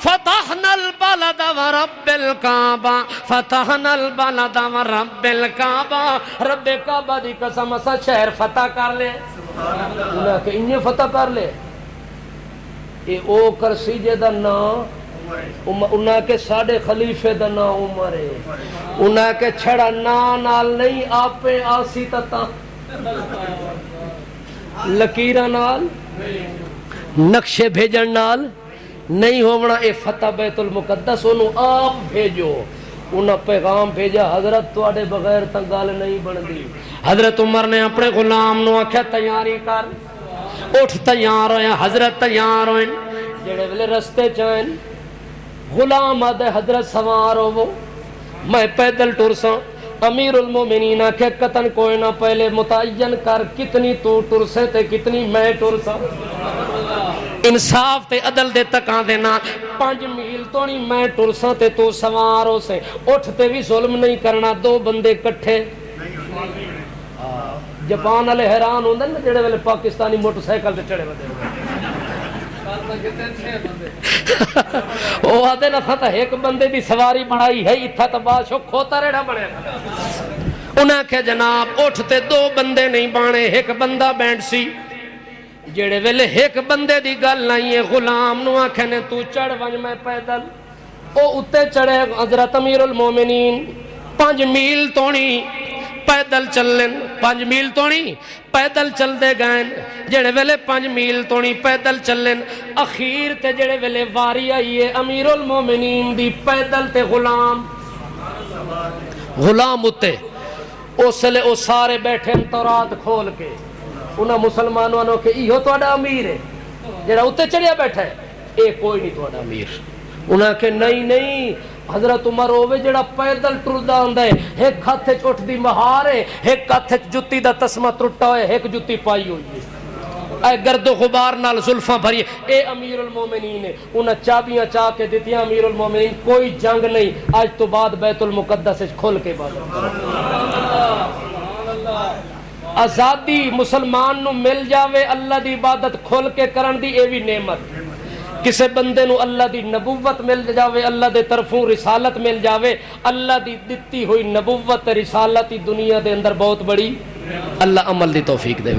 فتحنا البلد ورب الکعبہ فتحنا البلد ورب الکعبہ. رب کعبہ دی قسم اسا شہر فتح کر لے. انہاں کہ انہیں فتح کر لے. اے او کرسی جے دا نام انہاں کے ساڑھے خلیفے دا نام عمر ہے. انہاں کے چھڑا نال نہیں آپے آسی تتا لکیرہ نال نقشے بھیجن نال نہیں ہونا. اے فتح بیت المقدس انہوں آپ بھیجو. انہاں پیغام بھیجا حضرت تواڈے بغیر تاں گل نہیں بندی. حضرت عمر نے اپنے غلام نو آکھیا تیاری کر. اٹھ تیار ہویا. حضرت تیار ہوئے. جڑے ویلے رستے چائن غلام آدھے حضرت سوار ہو میں پیدل ٹرساں. امیر المومنین آکھے قطن کوئی نہ پہلے متعین کر کتنی تو ٹرسے تے کتنی میں ٹرساں. انصاف تے عدل دے تکاں دینا 5 میل تو نہیں میں ٹرساں تے تو سوار ہو سے. اٹھ تے بھی ظلم نہیں کرنا. 2 بندے کٹھے. جاپان والے حیران ہوندے نا جڑے ویلے پاکستانی موٹر سائیکل تے چڑھے ودے وہ آدھے نہ تھا ایک بندے دی سواری بنائی ہے اتھا تباشو کھوتا ریڑا بنے. انہاں کہ جناب اٹھتے 2 بندے نہیں بانے ایک بندہ بینڈ سی. جڑے ویلے ایک بندے دی گل نہیں ہے غلام نو آکھے نے تو چڑھ ونج میں پیدل. او اتے چڑھے. حضرت امیر المومنین 5 میل تونی پیدل چلن. 5 میل تونی پیدل چل دے گئے. جڑے ویلے 5 میل تونی پیدل چلن اخیر تے جڑے ویلے واری آئی ہے امیر المومنین دی پیدل تے غلام اتے. اس لئے او سارے بیٹھے تورات کھول کے انہاں مسلمانوں نے کہ ایہو تواڈا امیر ہے جڑا اتے چڑھیا بیٹھا ہے. اے کوئی نہیں تواڈا امیر. انہاں کہ نہیں حضرت عمر ہووے جڑا پیدل ٹردا ہوندا ہے. ایک ہتھ وچ اٹھ دی مہار ہے ایک ہتھ وچ جُتی دا تسمہ ٹرٹا ہوئے ایک جُتی پائی ہوئی ہے. اے گرد و غبار نال زلفاں بھری. اے امیر المومنین ہے. انہاں چابیاں چاہ کے دتیاں امیر المومنین. کوئی جنگ نہیں. آج تو بعد بیت المقدس وچ کھل کے عبادت. آزادی مسلمان نو مل جاوے اللہ دی عبادت کھل کے کرن دی اے بھی نعمت. کسے بندے نو اللہ دی نبوت مل جاوے اللہ دے طرفوں رسالت مل جاوے. اللہ دی دتی ہوئی نبوت رسالت دنیا دے اندر بہت بڑی. اللہ عمل دی توفیق دے.